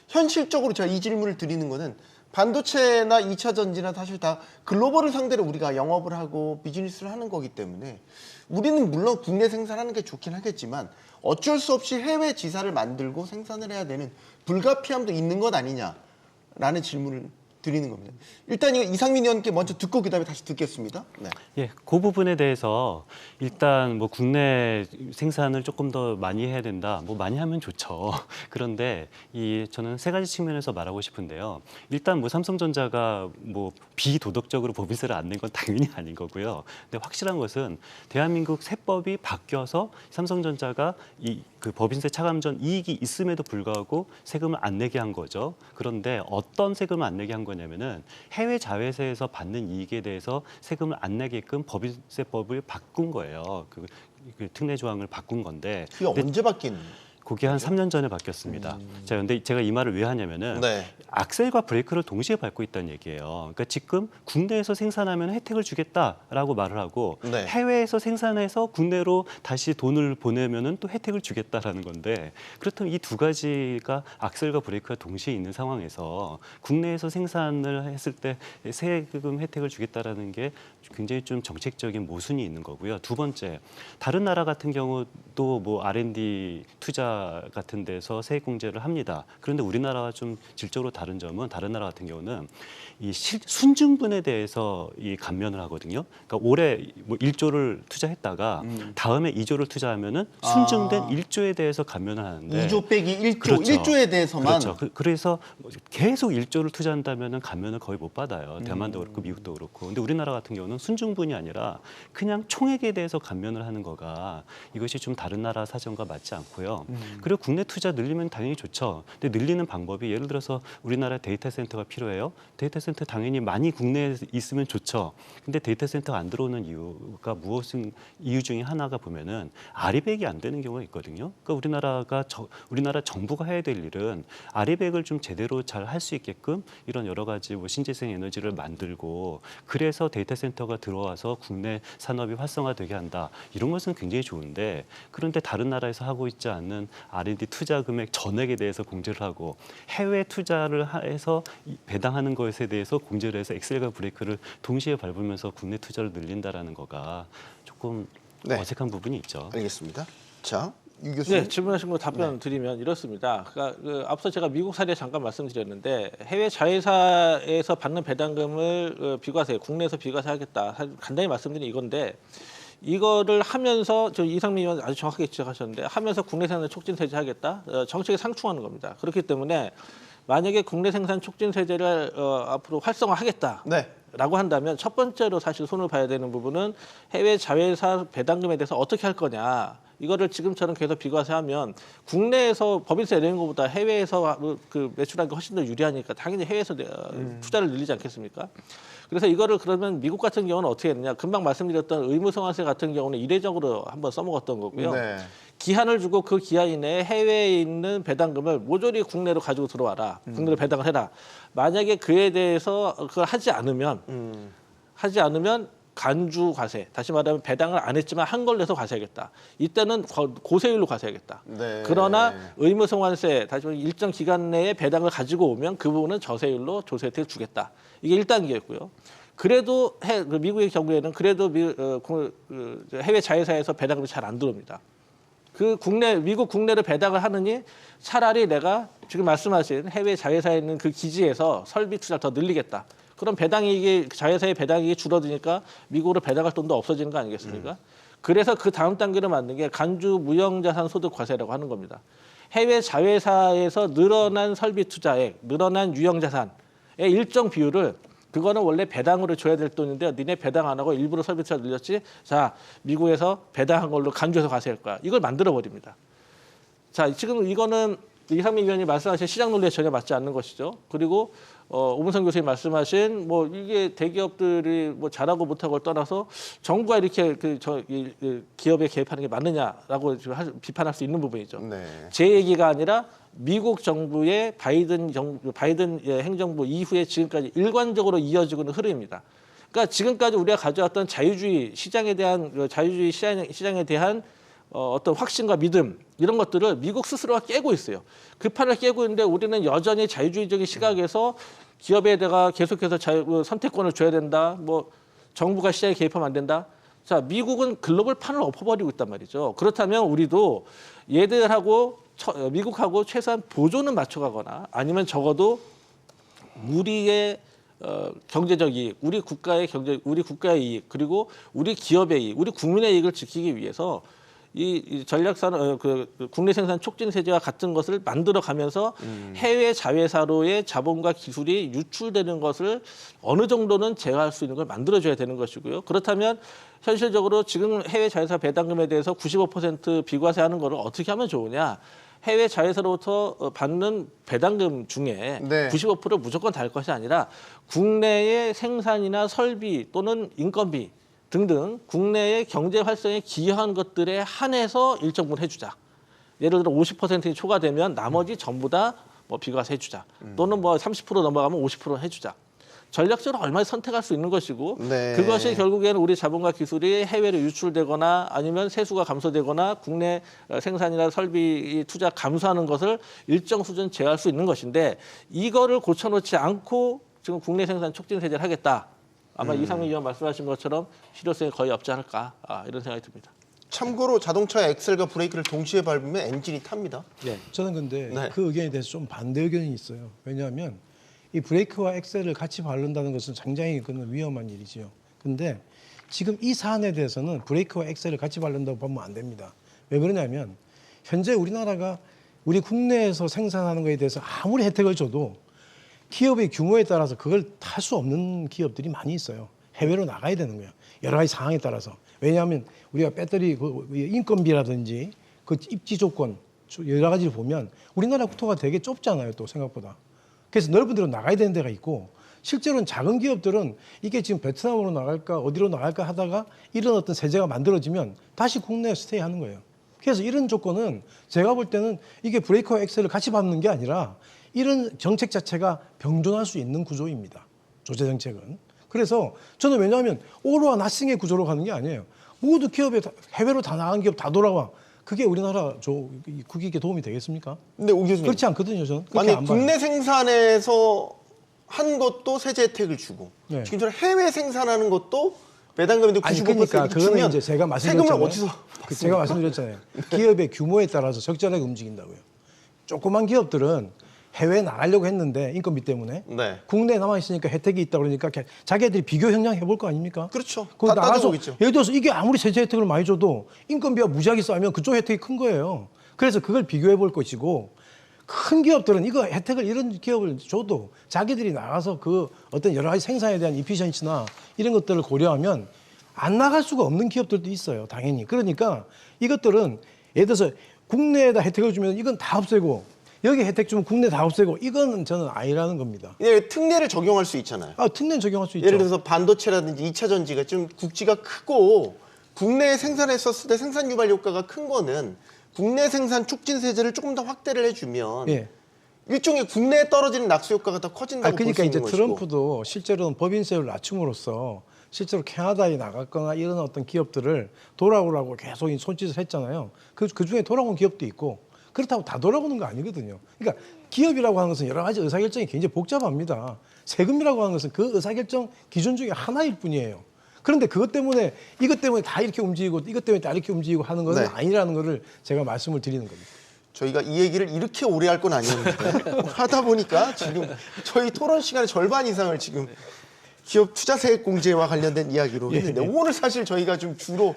현실적으로 제가 이 질문을 드리는 거는 반도체나 2차 전지나 사실 다 글로벌을 상대로 우리가 영업을 하고 비즈니스를 하는 거기 때문에 우리는 물론 국내 생산하는 게 좋긴 하겠지만 어쩔 수 없이 해외 지사를 만들고 생산을 해야 되는 불가피함도 있는 것 아니냐라는 질문을 드리는 겁니다. 일단 이거 이상민 의원께 먼저 듣고 그다음에 다시 듣겠습니다. 네. 예, 그 부분에 대해서 일단 뭐 국내 생산을 조금 더 많이 해야 된다. 뭐 많이 하면 좋죠. 그런데 저는 세 가지 측면에서 말하고 싶은데요. 일단 뭐 삼성전자가 뭐 비도덕적으로 법인세를 안 낸 건 당연히 아닌 거고요. 근데 확실한 것은 대한민국 세법이 바뀌어서 삼성전자가 이 그 법인세 차감전 이익이 있음에도 불구하고 세금을 안 내게 한 거죠. 그런데 어떤 세금을 안 내게 한 거냐면은 해외 자회사에서 받는 이익에 대해서 세금을 안 내게끔 법인세법을 바꾼 거예요. 그 특례 조항을 바꾼 건데 그게 언제 바뀐? 그게 한 3년 전에 바뀌었습니다. 자, 근데 제가 이 말을 왜 하냐면은 네. 악셀과 브레이크를 동시에 밟고 있다는 얘기예요. 그러니까 지금 국내에서 생산하면 혜택을 주겠다라고 말을 하고 네. 해외에서 생산해서 국내로 다시 돈을 보내면은 또 혜택을 주겠다라는 건데 그렇다면 이 두 가지가 악셀과 브레이크가 동시에 있는 상황에서 국내에서 생산을 했을 때 세금 혜택을 주겠다라는 게 굉장히 좀 정책적인 모순이 있는 거고요. 두 번째, 다른 나라 같은 경우도 뭐 R&D 투자 같은 데서 세액 공제를 합니다. 그런데 우리나라와 좀 질적으로 다른 점은 다른 나라 같은 경우는 이 순증분에 대해서 이 감면을 하거든요. 그러니까 올해 뭐 1조를 투자했다가 다음에 2조를 투자하면은 순증된 1조에 대해서 감면을 하는데 2조 빼기 1조, 그렇죠. 1조에 대해서만. 그렇죠. 그래서 계속 1조를 투자한다면은 감면을 거의 못 받아요. 대만도 그렇고 미국도 그렇고. 근데 우리나라 같은 경우는 순증분이 아니라 그냥 총액에 대해서 감면을 하는 거가 이것이 좀 다른 나라 사정과 맞지 않고요. 그리고 국내 투자 늘리면 당연히 좋죠. 근데 늘리는 방법이 예를 들어서 우리나라 데이터 센터가 필요해요. 데이터 센터 당연히 많이 국내에 있으면 좋죠. 근데 데이터 센터가 안 들어오는 이유가 무엇인 이유 중에 하나가 보면은 아리백이 안 되는 경우가 있거든요. 그러니까 우리나라 정부가 해야 될 일은 아리백을 좀 제대로 잘 할 수 있게끔 이런 여러 가지 뭐 신재생 에너지를 만들고 그래서 데이터 센터가 들어와서 국내 산업이 활성화되게 한다. 이런 것은 굉장히 좋은데 그런데 다른 나라에서 하고 있지 않는 R&D 투자 금액 전액에 대해서 공제를 하고 해외 투자를 해서 배당하는 것에 대해서 공제를 해서 엑셀과 브레이크를 동시에 밟으면서 국내 투자를 늘린다라는 거가 조금 네. 어색한 부분이 있죠. 알겠습니다. 자, 유 교수님. 네, 질문하신 거 답변 드리면 이렇습니다. 그러니까 앞서 제가 미국 사례 잠깐 말씀드렸는데 해외 자회사에서 받는 배당금을 비과세, 국내에서 비과세하겠다. 간단히 말씀드린 이건데 이거를 하면서 저 이상민 의원 아주 정확하게 지적하셨는데 하면서 국내 생산 촉진 세제 하겠다. 정책에 상충하는 겁니다. 그렇기 때문에 만약에 국내 생산 촉진 세제를 앞으로 활성화하겠다. 네. 라고 한다면 첫 번째로 사실 손을 봐야 되는 부분은 해외 자회사 배당금에 대해서 어떻게 할 거냐. 이거를 지금처럼 계속 비과세하면 국내에서 법인세 내는 것보다 해외에서 그 매출하는 게 훨씬 더 유리하니까 당연히 해외에서 투자를 늘리지 않겠습니까? 그래서 이거를 그러면 미국 같은 경우는 어떻게 했느냐. 금방 말씀드렸던 의무성환세 같은 경우는 이례적으로 한번 써먹었던 거고요. 네. 기한을 주고 그 기한 이내에 해외에 있는 배당금을 모조리 국내로 가지고 들어와라. 국내로 배당을 해라. 만약에 그에 대해서 그걸 하지 않으면 간주 과세, 다시 말하면 배당을 안 했지만 한 걸로 해서 과세하겠다. 이때는 고세율로 과세하겠다. 네. 그러나 의무성환세, 다시 말하면 일정 기간 내에 배당을 가지고 오면 그 부분은 저세율로 조세 혜택을 주겠다. 이게 1단계였고요. 그래도 미국의 경우에는 그래도 해외 자회사에서 배당금이 잘 안 들어옵니다. 미국 국내를 배당을 하느니 차라리 내가 지금 말씀하신 해외 자회사에 있는 그 기지에서 설비 투자를 더 늘리겠다. 그럼 자회사의 배당이익이 줄어드니까 미국으로 배당할 돈도 없어지는 거 아니겠습니까? 그래서 그 다음 단계로 만든 게 간주 무형자산 소득 과세라고 하는 겁니다. 해외 자회사에서 늘어난 설비 투자액, 늘어난 유형자산의 일정 비율을 그거는 원래 배당으로 줘야 될 돈인데 니네 배당 안 하고 일부러 설비 투자 늘렸지. 자, 미국에서 배당한 걸로 간주해서 과세할 거야. 이걸 만들어 버립니다. 자, 지금 이거는 이상민 위원이 말씀하신 시장 논리에 전혀 맞지 않는 것이죠. 그리고 오문선 교수님 말씀하신 뭐 이게 대기업들이 뭐 잘하고 못하고를 떠나서 정부가 이렇게 기업에 개입하는 게 맞느냐라고 비판할 수 있는 부분이죠. 네. 제 얘기가 아니라 미국 정부의 바이든 행정부 이후에 지금까지 일관적으로 이어지고 있는 흐름입니다. 그러니까 지금까지 우리가 가져왔던 자유주의 시장에 대한 어떤 확신과 믿음 이런 것들을 미국 스스로가 깨고 있어요. 그 판을 깨고 있는데 우리는 여전히 자유주의적인 시각에서 기업에다가 계속해서 선택권을 줘야 된다. 뭐 정부가 시장에 개입하면 안 된다. 자, 미국은 글로벌 판을 엎어버리고 있단 말이죠. 그렇다면 우리도 미국하고 최소한 보조는 맞춰가거나 아니면 적어도 우리의 경제적 이익, 우리 국가의 이익, 그리고 우리 기업의 이익, 우리 국민의 이익을 지키기 위해서 이 전략산 그 국내 생산 촉진 세제와 같은 것을 만들어 가면서 해외 자회사로의 자본과 기술이 유출되는 것을 어느 정도는 제어할 수 있는 걸 만들어줘야 되는 것이고요. 그렇다면 현실적으로 지금 해외 자회사 배당금에 대해서 95% 비과세하는 거를 어떻게 하면 좋으냐? 해외 자회사로부터 받는 배당금 중에 네. 95%를 무조건 달 것이 아니라 국내의 생산이나 설비 또는 인건비 등등 국내의 경제 활성에 기여한 것들에 한해서 일정 부분 해주자. 예를 들어 50%이 초과되면 나머지 전부 다 뭐 비과세 해주자. 또는 뭐 30% 넘어가면 50% 해주자. 전략적으로 얼마나 선택할 수 있는 것이고 네. 그것이 결국에는 우리 자본과 기술이 해외로 유출되거나 아니면 세수가 감소되거나 국내 생산이나 설비 투자 감소하는 것을 일정 수준 제어할 수 있는 것인데 이거를 고쳐놓지 않고 지금 국내 생산 촉진 세제를 하겠다. 아마 이상민 의원 말씀하신 것처럼 실효성이 거의 없지 않을까 이런 생각이 듭니다. 참고로 자동차의 엑셀과 브레이크를 동시에 밟으면 엔진이 탑니다. 네. 저는 근데 네. 그 의견에 대해서 좀 반대 의견이 있어요. 왜냐하면 이 브레이크와 엑셀을 같이 바른다는 것은 굉장히 그건 위험한 일이지요. 근데 지금 이 사안에 대해서는 브레이크와 엑셀을 같이 바른다고 보면 안 됩니다. 왜 그러냐면 현재 우리나라가 우리 국내에서 생산하는 것에 대해서 아무리 혜택을 줘도 기업의 규모에 따라서 그걸 탈 수 없는 기업들이 많이 있어요. 해외로 나가야 되는 거예요. 여러 가지 상황에 따라서. 왜냐하면 우리가 배터리 그 인건비라든지 그 입지 조건 여러 가지를 보면 우리나라 국토가 되게 좁잖아요. 또 생각보다. 그래서 넓은 데로 나가야 되는 데가 있고 실제로는 작은 기업들은 이게 지금 베트남으로 나갈까 어디로 나갈까 하다가 이런 어떤 세제가 만들어지면 다시 국내에 스테이하는 거예요. 그래서 이런 조건은 제가 볼 때는 이게 브레이크와 엑셀을 같이 밟는 게 아니라 이런 정책 자체가 병존할 수 있는 구조입니다. 조세 정책은. 그래서 저는 왜냐하면 오로와 나싱의 구조로 가는 게 아니에요. 모두 기업에 해외로 다 나간 기업 다 돌아와. 그게 우리나라 국익에 도움이 되겠습니까? 근데 오 교수님, 그렇지 않거든요, 저는. 그렇게 만약 안 봐요. 국내 생산에서 한 것도 세제 혜택을 주고 네. 지금처럼 해외 생산하는 것도 배당금인데 95% 아니 그러니까 그거는 주면 이제 제가 세금을 말씀드렸잖아요. 어디서 제가 말씀드렸잖아요. 기업의 규모에 따라서 적절하게 움직인다고요. 조그만 기업들은 해외에 나가려고 했는데 인건비 때문에 네. 국내에 남아 있으니까 혜택이 있다 그러니까 자기들이 비교 형량 해볼 거 아닙니까? 그렇죠. 거기 다 나가서 따져보겠죠. 예를 들어서 이게 아무리 세제 혜택을 많이 줘도 인건비가 무지하게 쌓이면 그쪽 혜택이 큰 거예요. 그래서 그걸 비교해 볼 것이고 큰 기업들은 이거 혜택을 이런 기업을 줘도 자기들이 나가서 그 어떤 여러 가지 생산에 대한 이피션시나 이런 것들을 고려하면 안 나갈 수가 없는 기업들도 있어요. 당연히. 그러니까 이것들은 예를 들어서 국내에다 혜택을 주면 이건 다 없애고 여기 혜택 주면 국내 다 없애고 이거는 저는 아니라는 겁니다. 그냥 특례를 적용할 수 있잖아요. 특례는 적용할 수 있죠. 예를 들어서 반도체라든지 2차 전지가 좀 국지가 크고 국내에 생산했었을 때 생산 유발 효과가 큰 거는 국내 생산 촉진 세제를 조금 더 확대를 해주면 예. 일종의 국내에 떨어지는 낙수 효과가 더 커진다고 볼 그러니까 수 이제 있는 것이고. 트럼프도 실제로는 법인세를 낮춤으로써 실제로 캐나다에 나갔거나 이런 어떤 기업들을 돌아오라고 계속 손짓을 했잖아요. 그 중에 돌아온 기업도 있고 그렇다고 다 돌아오는 거 아니거든요. 그러니까 기업이라고 하는 것은 여러 가지 의사결정이 굉장히 복잡합니다. 세금이라고 하는 것은 그 의사결정 기준 중에 하나일 뿐이에요. 그런데 그것 때문에 이것 때문에 다 이렇게 움직이고 이것 때문에 다 이렇게 움직이고 하는 것은 네. 아니라는 거를 제가 말씀을 드리는 겁니다. 저희가 이 얘기를 이렇게 오래 할 건 아니었는데 하다 보니까 지금 저희 토론 시간의 절반 이상을 지금 기업 투자세액 공제와 관련된 이야기로 했는데 오늘 사실 저희가 좀 주로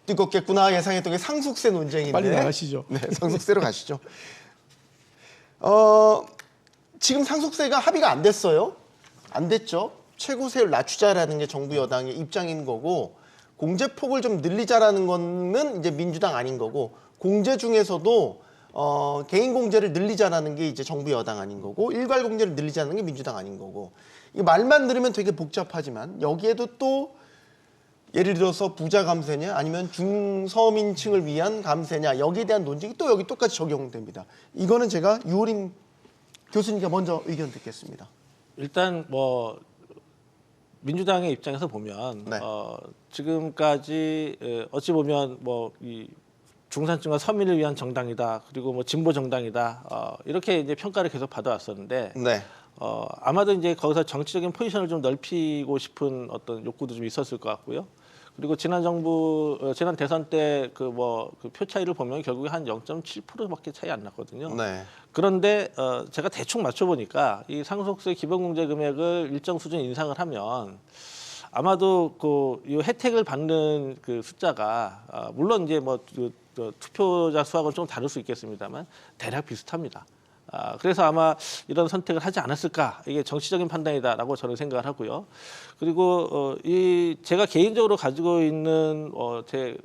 뜨겁겠구나 예상했던 게 상속세 논쟁인데 빨리 나가시죠. 네, 상속세로 가시죠. 지금 상속세가 합의가 안 됐어요. 안 됐죠. 최고세를 낮추자라는 게 정부 여당의 입장인 거고 공제폭을 좀 늘리자라는 거는 이제 민주당 아닌 거고 공제 중에서도 개인 공제를 늘리자라는 게 이제 정부 여당 아닌 거고 일괄 공제를 늘리자는 게 민주당 아닌 거고 이 말만 들으면 되게 복잡하지만 여기에도 또 예를 들어서 부자 감세냐 아니면 중서민층을 위한 감세냐 여기에 대한 논쟁이 또 여기 똑같이 적용됩니다. 이거는 제가 유호림 교수님께 먼저 의견 듣겠습니다. 일단 뭐 민주당의 입장에서 보면 네. 지금까지 어찌 보면 뭐 이 중산층과 서민을 위한 정당이다 그리고 뭐 진보 정당이다 이렇게 이제 평가를 계속 받아왔었는데 네. 아마도 이제 거기서 정치적인 포지션을 좀 넓히고 싶은 어떤 욕구도 좀 있었을 것 같고요. 그리고 지난 정부 지난 대선 때 그 표 차이를 보면 결국에 한 0.7%밖에 차이 안 났거든요. 네. 그런데 제가 대충 맞춰보니까 이 상속세 기본공제 금액을 일정 수준 인상을 하면 아마도 이 혜택을 받는 그 숫자가 물론 이제 뭐 투표자 수하고는 좀 다를 수 있겠습니다만 대략 비슷합니다. 그래서 아마 이런 선택을 하지 않았을까, 이게 정치적인 판단이다라고 저는 생각을 하고요. 그리고 제가 개인적으로 가지고 있는 제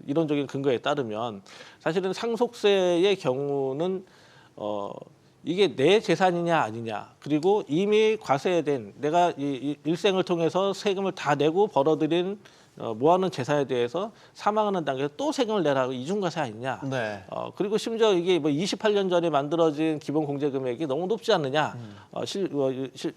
이론적인 근거에 따르면 사실은 상속세의 경우는 이게 내 재산이냐 아니냐, 그리고 이미 과세된 내가 이 일생을 통해서 세금을 다 내고 벌어들인 모아놓은 재산에 대해서 사망하는 단계에서 또 세금을 내라고 이중과세 아니냐. 네. 그리고 심지어 이게 뭐 28년 전에 만들어진 기본 공제 금액이 너무 높지 않느냐.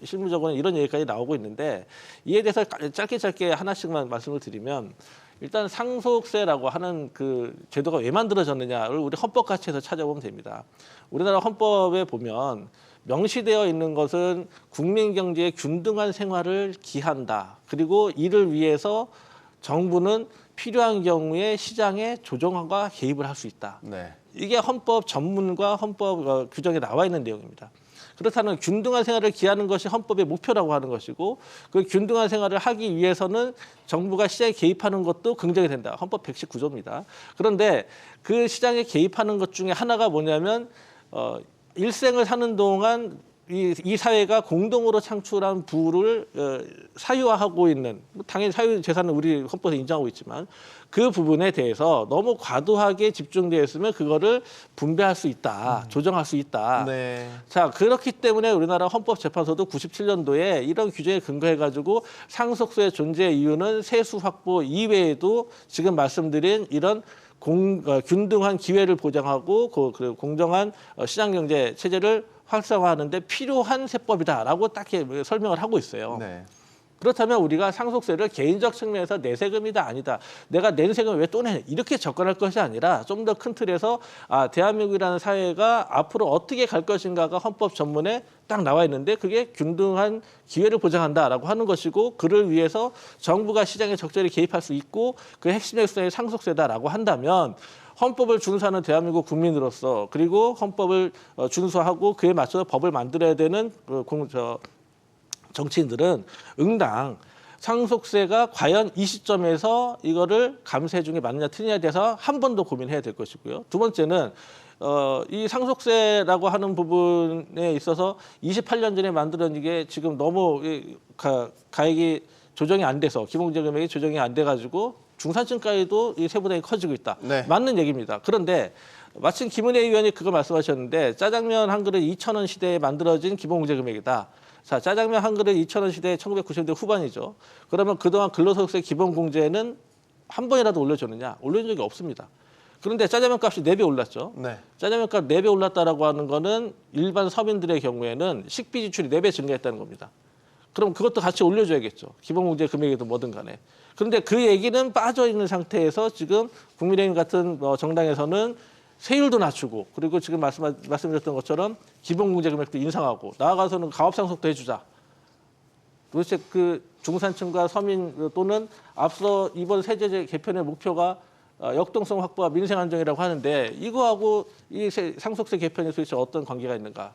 실무적으로는 이런 얘기까지 나오고 있는데, 이에 대해서 짧게 하나씩만 말씀을 드리면, 일단 상속세라고 하는 그 제도가 왜 만들어졌느냐를 우리 헌법 가치에서 찾아보면 됩니다. 우리나라 헌법에 보면 명시되어 있는 것은 국민 경제의 균등한 생활을 기한다. 그리고 이를 위해서 정부는 필요한 경우에 시장에 조정과 개입을 할 수 있다. 네. 이게 헌법 전문과 헌법 규정에 나와 있는 내용입니다. 그렇다면 균등한 생활을 기하는 것이 헌법의 목표라고 하는 것이고, 그 균등한 생활을 하기 위해서는 정부가 시장에 개입하는 것도 긍정이 된다. 헌법 119조입니다. 그런데 그 시장에 개입하는 것 중에 하나가 뭐냐면 일생을 사는 동안 이 사회가 공동으로 창출한 부를 사유화하고 있는, 당연히 사유 재산은 우리 헌법에 인정하고 있지만 그 부분에 대해서 너무 과도하게 집중되어 있으면 그거를 분배할 수 있다, 조정할 수 있다. 네. 자, 그렇기 때문에 우리나라 헌법재판소도 97년도에 이런 규정에 근거해가지고 상속세의 존재 이유는 세수 확보 이외에도 지금 말씀드린 이런 균등한 기회를 보장하고 그리고 공정한 시장경제 체제를 활성화하는데 필요한 세법이다라고 딱 설명을 하고 있어요. 네. 그렇다면 우리가 상속세를 개인적 측면에서 내 세금이다 아니다, 내가 낸 세금을 왜 또 내냐, 이렇게 접근할 것이 아니라 좀 더 큰 틀에서 대한민국이라는 사회가 앞으로 어떻게 갈 것인가가 헌법 전문에 딱 나와 있는데, 그게 균등한 기회를 보장한다라고 하는 것이고, 그를 위해서 정부가 시장에 적절히 개입할 수 있고 그 핵심 역사의 상속세다라고 한다면, 헌법을 준수하는 대한민국 국민으로서, 그리고 헌법을 준수하고 그에 맞춰서 법을 만들어야 되는 정치인들은 응당 상속세가 과연 이 시점에서 이거를 감세 중에 맞느냐 틀리냐에 대해서 한 번 더 고민해야 될 것이고요. 두 번째는 이 상속세라고 하는 부분에 있어서 28년 전에 만들어진 게 지금 너무 가액이 조정이 안 돼서, 기본공제 금액이 조정이 안 돼가지고 중산층까지도 이 세부담이 커지고 있다. 네. 맞는 얘기입니다. 그런데 마침 김은혜 의원이 그거 말씀하셨는데, 짜장면 한 그릇 2,000원 시대에 만들어진 기본공제 금액이다. 자, 짜장면 한 그릇 2,000원 시대 1990년대 후반이죠. 그러면 그동안 근로소득세 기본공제는 한 번이라도 올려줬느냐? 올려준 적이 없습니다. 그런데 짜장면 값이 4배 올랐죠. 네. 짜장면 값 4배 올랐다라고 하는 거는 일반 서민들의 경우에는 식비 지출이 4배 증가했다는 겁니다. 그럼 그것도 같이 올려줘야겠죠. 기본공제 금액이든 뭐든 간에. 그런데 그 얘기는 빠져있는 상태에서 지금 국민의힘 같은 정당에서는 세율도 낮추고, 그리고 지금 말씀드렸던 것처럼 기본공제 금액도 인상하고, 나아가서는 가업상속도 해주자. 도대체 그 중산층과 서민 또는 앞서 이번 세제 개편의 목표가 역동성 확보와 민생 안정이라고 하는데, 이거하고 이 상속세 개편이 도대체 어떤 관계가 있는가?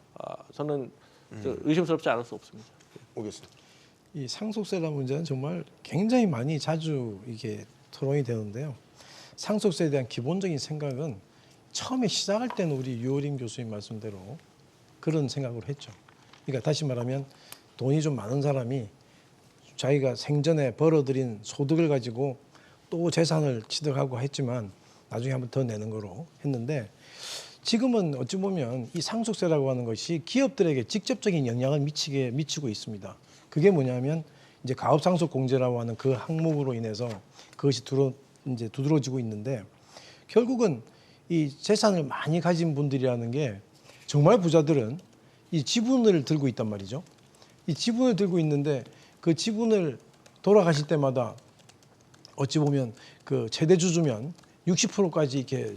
저는 의심스럽지 않을 수 없습니다. 오겠습니다. 이 상속세라는 문제는 정말 굉장히 많이 자주 이게 토론이 되는데요. 상속세에 대한 기본적인 생각은 처음에 시작할 때는 우리 유호림 교수님 말씀대로 그런 생각으로 했죠. 그러니까 다시 말하면 돈이 좀 많은 사람이 자기가 생전에 벌어들인 소득을 가지고 또 재산을 취득하고 했지만 나중에 한번 더 내는 거로 했는데, 지금은 어찌 보면 이 상속세라고 하는 것이 기업들에게 직접적인 영향을 미치고 있습니다. 그게 뭐냐면 이제 가업상속공제라고 하는 그 항목으로 인해서 그것이 이제 두드러지고 있는데, 결국은 이 재산을 많이 가진 분들이라는 게 정말 부자들은 이 지분을 들고 있단 말이죠. 이 지분을 들고 있는데 그 지분을 돌아가실 때마다 어찌 보면 그 최대 주주면 60%까지 이렇게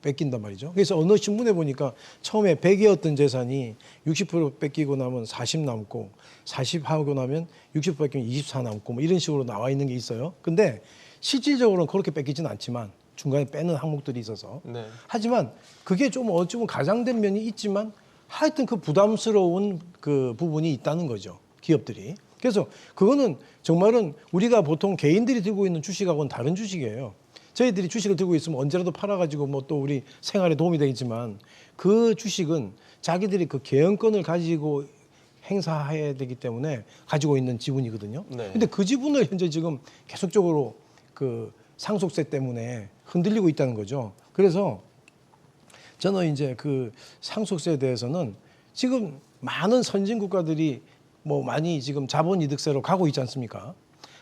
뺏긴단 말이죠. 그래서 어느 신문에 보니까 처음에 100이었던 재산이 60% 뺏기고 나면 40 남고, 40 하고 나면 60% 뺏기면 24 남고, 뭐 이런 식으로 나와 있는 게 있어요. 근데 실질적으로는 그렇게 뺏기지는 않지만 중간에 빼는 항목들이 있어서. 네. 하지만 그게 좀 어찌 보면 가장된 면이 있지만 하여튼 그 부담스러운 그 부분이 있다는 거죠. 기업들이. 그래서 그거는 정말은 우리가 보통 개인들이 들고 있는 주식하고는 다른 주식이에요. 저희들이 주식을 들고 있으면 언제라도 팔아가지고 뭐 또 우리 생활에 도움이 되겠지만 그 주식은 자기들이 그 개연권을 가지고 행사해야 되기 때문에 가지고 있는 지분이거든요. 네. 근데 그 지분을 현재 지금 계속적으로 그 상속세 때문에 흔들리고 있다는 거죠. 그래서 저는 이제 그 상속세에 대해서는 지금 많은 선진 국가들이 뭐 많이 지금 자본이득세로 가고 있지 않습니까?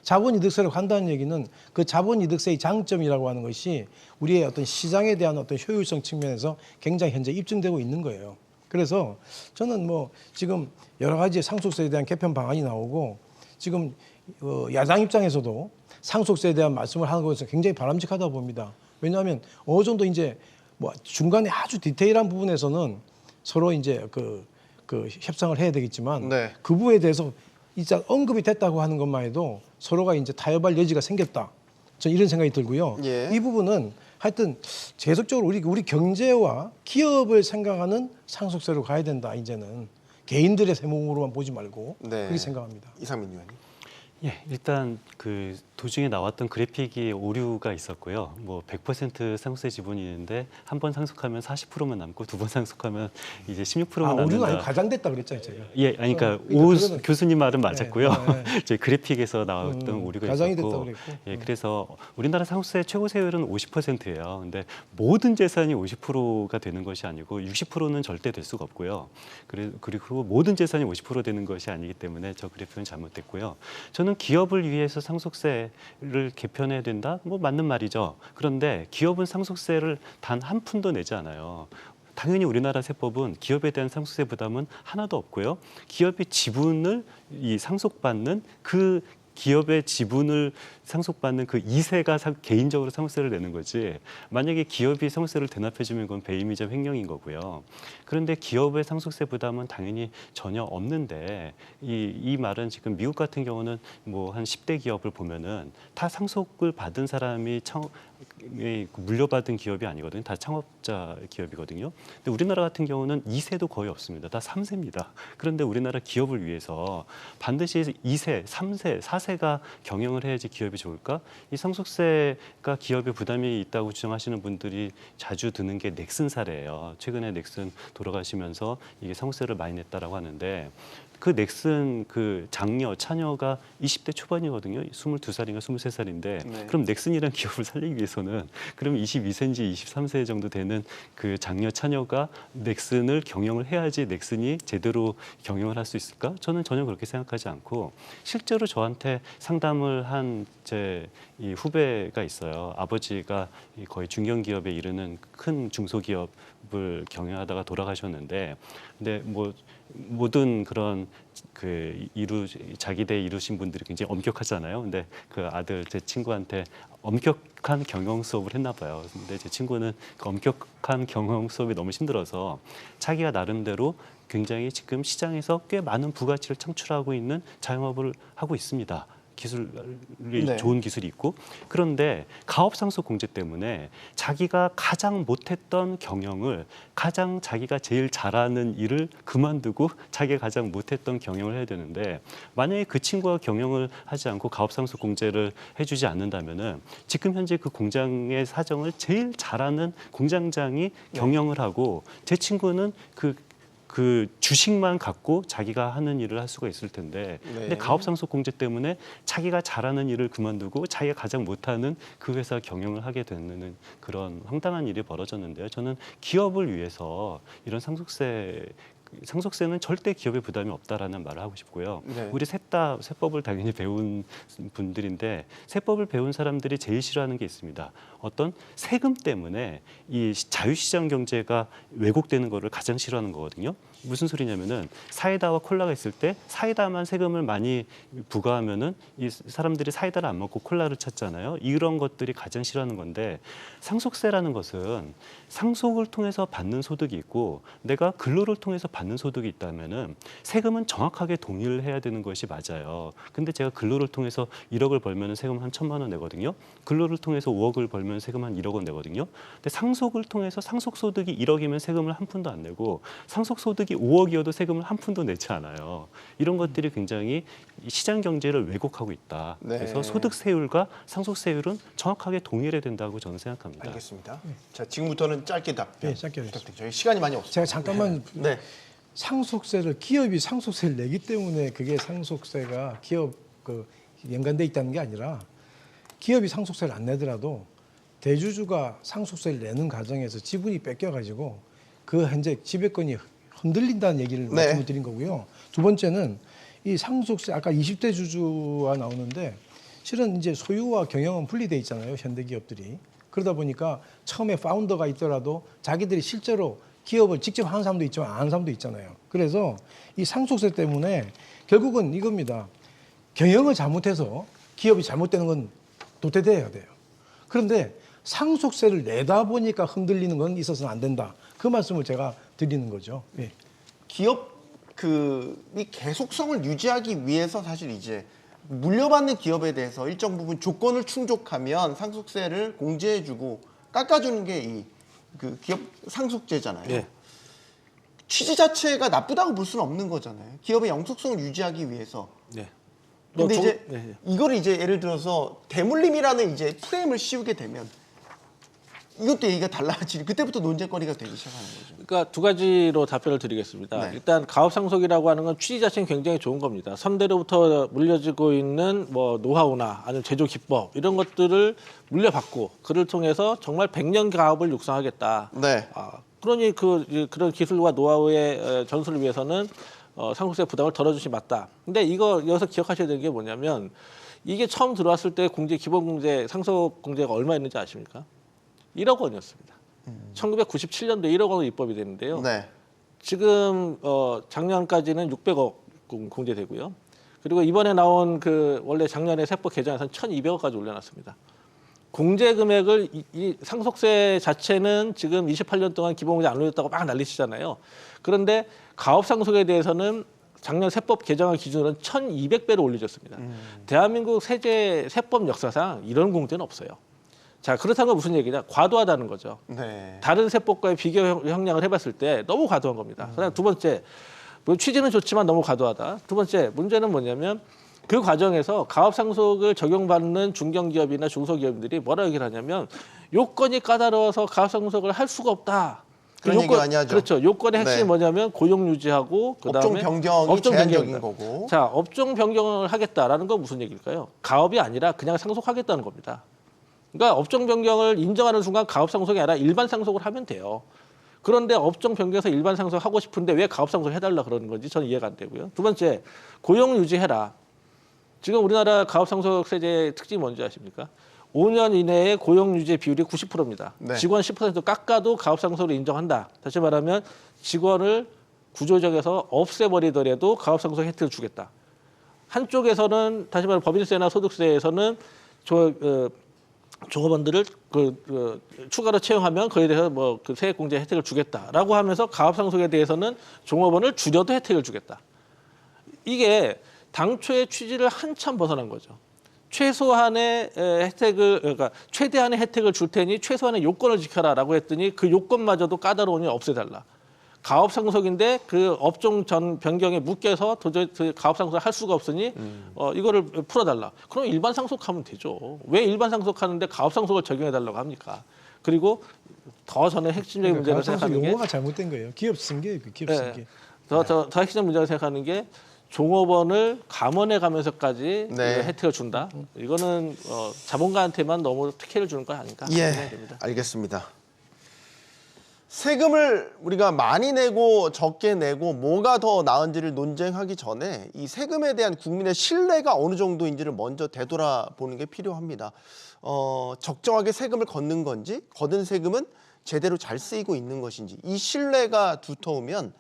자본이득세로 간다는 얘기는 그 자본이득세의 장점이라고 하는 것이 우리의 어떤 시장에 대한 어떤 효율성 측면에서 굉장히 현재 입증되고 있는 거예요. 그래서 저는 뭐 지금 여러 가지 상속세에 대한 개편 방안이 나오고 지금 야당 입장에서도 상속세에 대한 말씀을 하는 것은 굉장히 바람직하다고 봅니다. 왜냐하면 어느 정도 이제 뭐 중간에 아주 디테일한 부분에서는 서로 이제 그 협상을 해야 되겠지만 네. 그 부분에 대해서 이제 언급이 됐다고 하는 것만 해도 서로가 이제 타협할 여지가 생겼다. 저는 이런 생각이 들고요. 예. 이 부분은 하여튼 계속적으로 우리 경제와 기업을 생각하는 상속세로 가야 된다. 이제는 개인들의 세목으로만 보지 말고 네. 그렇게 생각합니다. 이상민 의원님. 예, 일단 그 도중에 나왔던 그래픽이 오류가 있었고요. 뭐 100% 상속세 지분이 있는데 한 번 상속하면 40%만 남고 두 번 상속하면 이제 16%만 남는다. 오류가 아니고 가장됐다 그랬잖아요, 제가. 예, 아니 그러니까 그러니까 오 그거는- 교수님 말은 맞았고요. 네, 제 그래픽에서 나왔던 오류가 가장이 있었고, 됐다고 그랬고. 예, 그래서 우리나라 상속세 최고 세율은 50%예요. 근데 모든 재산이 50%가 되는 것이 아니고 60%는 절대 될 수가 없고요. 그리고 모든 재산이 50% 되는 것이 아니기 때문에 저 그래픽은 잘못됐고요. 저는 기업을 위해서 상속세를 개편해야 된다? 뭐 맞는 말이죠. 그런데 기업은 상속세를 단 한 푼도 내지 않아요. 당연히 우리나라 세법은 기업에 대한 상속세 부담은 하나도 없고요. 기업이 지분을 상속받는 그 기업의 지분을 상속받는 그 2세가 개인적으로 상속세를 내는 거지. 만약에 기업이 상속세를 대납해주면 그건 배임이자 횡령인 거고요. 그런데 기업의 상속세 부담은 당연히 전혀 없는데 이 말은 지금 미국 같은 경우는 뭐 한 10대 기업을 보면은 다 상속을 받은 사람이 물려받은 기업이 아니거든요. 다 창업자 기업이거든요. 근데 우리나라 같은 경우는 2세도 거의 없습니다. 다 3세입니다. 그런데 우리나라 기업을 위해서 반드시 2세, 3세, 4세가 경영을 해야지 기업이 좋을까? 이 상속세가 기업에 부담이 있다고 주장하시는 분들이 자주 드는 게 넥슨 사례예요. 최근에 넥슨 돌아가시면서 이게 상속세를 많이 냈다라고 하는데 그 넥슨 그 자녀가 20대 초반이거든요. 22살인가 23살인데 네. 그럼 넥슨이라는 기업을 살리기 위해서는 그럼 22세인지 23세 정도 되는 그 자녀가 넥슨을 경영을 해야지 넥슨이 제대로 경영을 할 수 있을까? 저는 전혀 그렇게 생각하지 않고 실제로 저한테 상담을 한 제 이 후배가 있어요. 아버지가 거의 중견기업에 이르는 큰 중소기업을 경영하다가 돌아가셨는데 근데 뭐 모든 그런 그 자기대 이루신 분들이 굉장히 엄격하잖아요. 근데 그 아들 제 친구한테 엄격한 경영 수업을 했나 봐요. 근데 제 친구는 그 엄격한 경영 수업이 너무 힘들어서 자기가 나름대로 굉장히 지금 시장에서 꽤 많은 부가치를 창출하고 있는 자영업을 하고 있습니다. 기술이 네. 좋은 기술이 있고 그런데 가업상속 공제 때문에 자기가 가장 못했던 경영을 가장 자기가 제일 잘하는 일을 그만두고 자기가 가장 못했던 경영을 해야 되는데 만약에 그 친구가 경영을 하지 않고 가업상속 공제를 해주지 않는다면은 지금 현재 그 공장의 사정을 제일 잘하는 공장장이 경영을 하고 제 친구는 그 주식만 갖고 자기가 하는 일을 할 수가 있을 텐데 근데 가업상속 공제 때문에 자기가 잘하는 일을 그만두고 자기가 가장 못하는 그 회사 경영을 하게 되는 그런 황당한 일이 벌어졌는데요. 저는 기업을 위해서 이런 상속세는 절대 기업의 부담이 없다라는 말을 하고 싶고요. 네. 우리 셋 다 세법을 당연히 배운 분들인데 세법을 배운 사람들이 제일 싫어하는 게 있습니다. 어떤 세금 때문에 이 자유시장 경제가 왜곡되는 거를 가장 싫어하는 거거든요. 무슨 소리냐면은 사이다와 콜라가 있을 때 사이다만 세금을 많이 부과하면은 이 사람들이 사이다를 안 먹고 콜라를 찾잖아요. 이런 것들이 가장 싫어하는 건데 상속세라는 것은 상속을 통해서 받는 소득이 있고 내가 근로를 통해서 받는 받는 소득이 있다면은 세금은 정확하게 동의를 해야 되는 것이 맞아요. 근데 제가 근로를 통해서 1억을 벌면은 세금 한 1,000만 원 내거든요. 근로를 통해서 5억을 벌면 세금 한 1억 원 내거든요. 근데 상속을 통해서 상속소득이 1억이면 세금을 한 푼도 안 내고 상속소득이 5억이어도 세금을 한 푼도 내지 않아요. 이런 것들이 굉장히 시장 경제를 왜곡하고 있다. 네. 그래서 소득세율과 상속세율은 정확하게 동일해야 된다고 저는 생각합니다. 알겠습니다. 자, 지금부터는 짧게 답변 네, 짧게 하겠습니다. 부탁드립니다. 저희 시간이 많이 없습니다. 제가 잠깐만 네. 상속세를 기업이 상속세를 내기 때문에 그게 상속세가 기업 그 연관돼 있다는 게 아니라 기업이 상속세를 안 내더라도 대주주가 상속세를 내는 과정에서 지분이 뺏겨가지고 그 현재 지배권이 흔들린다는 얘기를 네. 말씀을 드린 거고요. 두 번째는 이 상속세 아까 20대 주주가 나오는데 실은 이제 소유와 경영은 분리돼 있잖아요. 현대 기업들이. 그러다 보니까 처음에 파운더가 있더라도 자기들이 실제로 기업을 직접 하는 사람도 있지만 안 하는 사람도 있잖아요. 그래서 이 상속세 때문에 결국은 이겁니다. 경영을 잘못해서 기업이 잘못되는 건 도태돼야 돼요. 그런데 상속세를 내다 보니까 흔들리는 건 있어서는 안 된다. 그 말씀을 제가 드리는 거죠. 예. 기업 이 계속성을 유지하기 위해서 사실 이제 물려받는 기업에 대해서 일정 부분 조건을 충족하면 상속세를 공제해주고 깎아주는 게 이 그 기업 상속제잖아요. 예. 취지 자체가 나쁘다고 볼 수는 없는 거잖아요. 기업의 영속성을 유지하기 위해서. 네. 근데 이제 네. 이거를 이제 예를 들어서 대물림이라는 이제 프레임을 씌우게 되면 이것도 얘기가 달라지니 그때부터 논쟁거리가 되기 시작하는 거죠. 그러니까 두 가지로 답변을 드리겠습니다. 네. 일단 가업상속이라고 하는 건 취지 자체는 굉장히 좋은 겁니다. 선대로부터 물려지고 있는 뭐 노하우나 아니면 제조 기법 이런 것들을 물려받고 그를 통해서 정말 100년 가업을 육성하겠다. 네. 그러니 그런 기술과 노하우의 전수를 위해서는 상속세 부담을 덜어주시 맞다. 근데 이거 여기서 기억하셔야 되는 게 뭐냐면 이게 처음 들어왔을 때 기본공제 상속 공제가 얼마 있는지 아십니까? 1억 원이었습니다. 1997년도에 1억 원으로 입법이 됐는데요. 네. 지금 작년까지는 600억 공제되고요. 그리고 이번에 나온 그 원래 작년에 세법 개정에서는 1,200억까지 올려놨습니다. 공제 금액을 이 상속세 자체는 지금 28년 동안 기본공제 안 올렸다고 막 난리치잖아요. 그런데 가업상속에 대해서는 작년 세법 개정안 기준으로는 1,200배로 올려줬습니다. 대한민국 세법 역사상 이런 공제는 없어요. 자, 그렇다는 건 무슨 얘기냐? 과도하다는 거죠. 네. 다른 세법과의 비교 형량을 해봤을 때 너무 과도한 겁니다. 그다음 두 번째, 뭐 취지는 좋지만 너무 과도하다. 두 번째, 문제는 뭐냐면 그 과정에서 가업상속을 적용받는 중견기업이나 중소기업들이 뭐라 얘기를 하냐면 요건이 까다로워서 가업상속을 할 수가 없다. 그런 얘기 많이 하죠. 그렇죠. 요건의 핵심이 네. 뭐냐면 고용 유지하고 그다음에 업종 변경이 제한적인 거고. 자, 업종 변경을 하겠다라는 건 무슨 얘기일까요? 가업이 아니라 그냥 상속하겠다는 겁니다. 그러니까 업종 변경을 인정하는 순간 가업 상속이 아니라 일반 상속을 하면 돼요. 그런데 업종 변경해서 일반 상속하고 싶은데 왜 가업 상속 해달라 그러는 건지 저는 이해가 안 되고요. 두 번째, 고용 유지해라. 지금 우리나라 가업 상속 세제의 특징이 뭔지 아십니까? 5년 이내에 고용 유지 비율이 90%입니다. 네. 직원 10% 깎아도 가업 상속을 인정한다. 다시 말하면 직원을 구조적에서 없애버리더라도 가업 상속 혜택을 주겠다. 한쪽에서는 다시 말하면 법인세나 소득세에서는 종업원들을 추가로 채용하면 그에 대해서 뭐 그 세액공제 혜택을 주겠다라고 하면서 가업상속에 대해서는 종업원을 줄여도 혜택을 주겠다. 이게 당초의 취지를 한참 벗어난 거죠. 최소한의 혜택을 그러니까 최대한의 혜택을 줄 테니 최소한의 요건을 지켜라라고 했더니 그 요건마저도 까다로우니 없애달라. 가업상속인데 그 업종 전 변경에 묶여서 도저히 가업상속을 할 수가 없으니 이거를 풀어달라. 그럼 일반 상속하면 되죠. 왜 일반 상속하는데 가업상속을 적용해달라고 합니까? 그리고 더 저는 핵심적인 문제를 생각하는 게 용어가 잘못된 거예요. 기업 쓴 게 기업 쓴 게. 더 핵심적인 문제를 생각하는 게 종업원을 감원해 가면서까지 네. 혜택을 준다. 이거는 자본가한테만 너무 특혜를 주는 거 아닌가 생각이 됩니다. 알겠습니다. 세금을 우리가 많이 내고 적게 내고 뭐가 더 나은지를 논쟁하기 전에 이 세금에 대한 국민의 신뢰가 어느 정도인지를 먼저 되돌아보는 게 필요합니다. 적정하게 세금을 걷는 건지 걷은 세금은 제대로 잘 쓰이고 있는 것인지 이 신뢰가 두터우면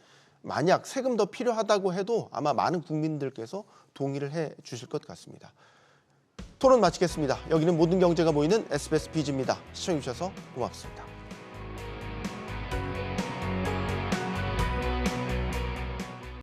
만약 세금 더 필요하다고 해도 아마 많은 국민들께서 동의를 해 주실 것 같습니다. 토론 마치겠습니다. 여기는 모든 경제가 모이는 SBS 비즈입니다. 시청해 주셔서 고맙습니다.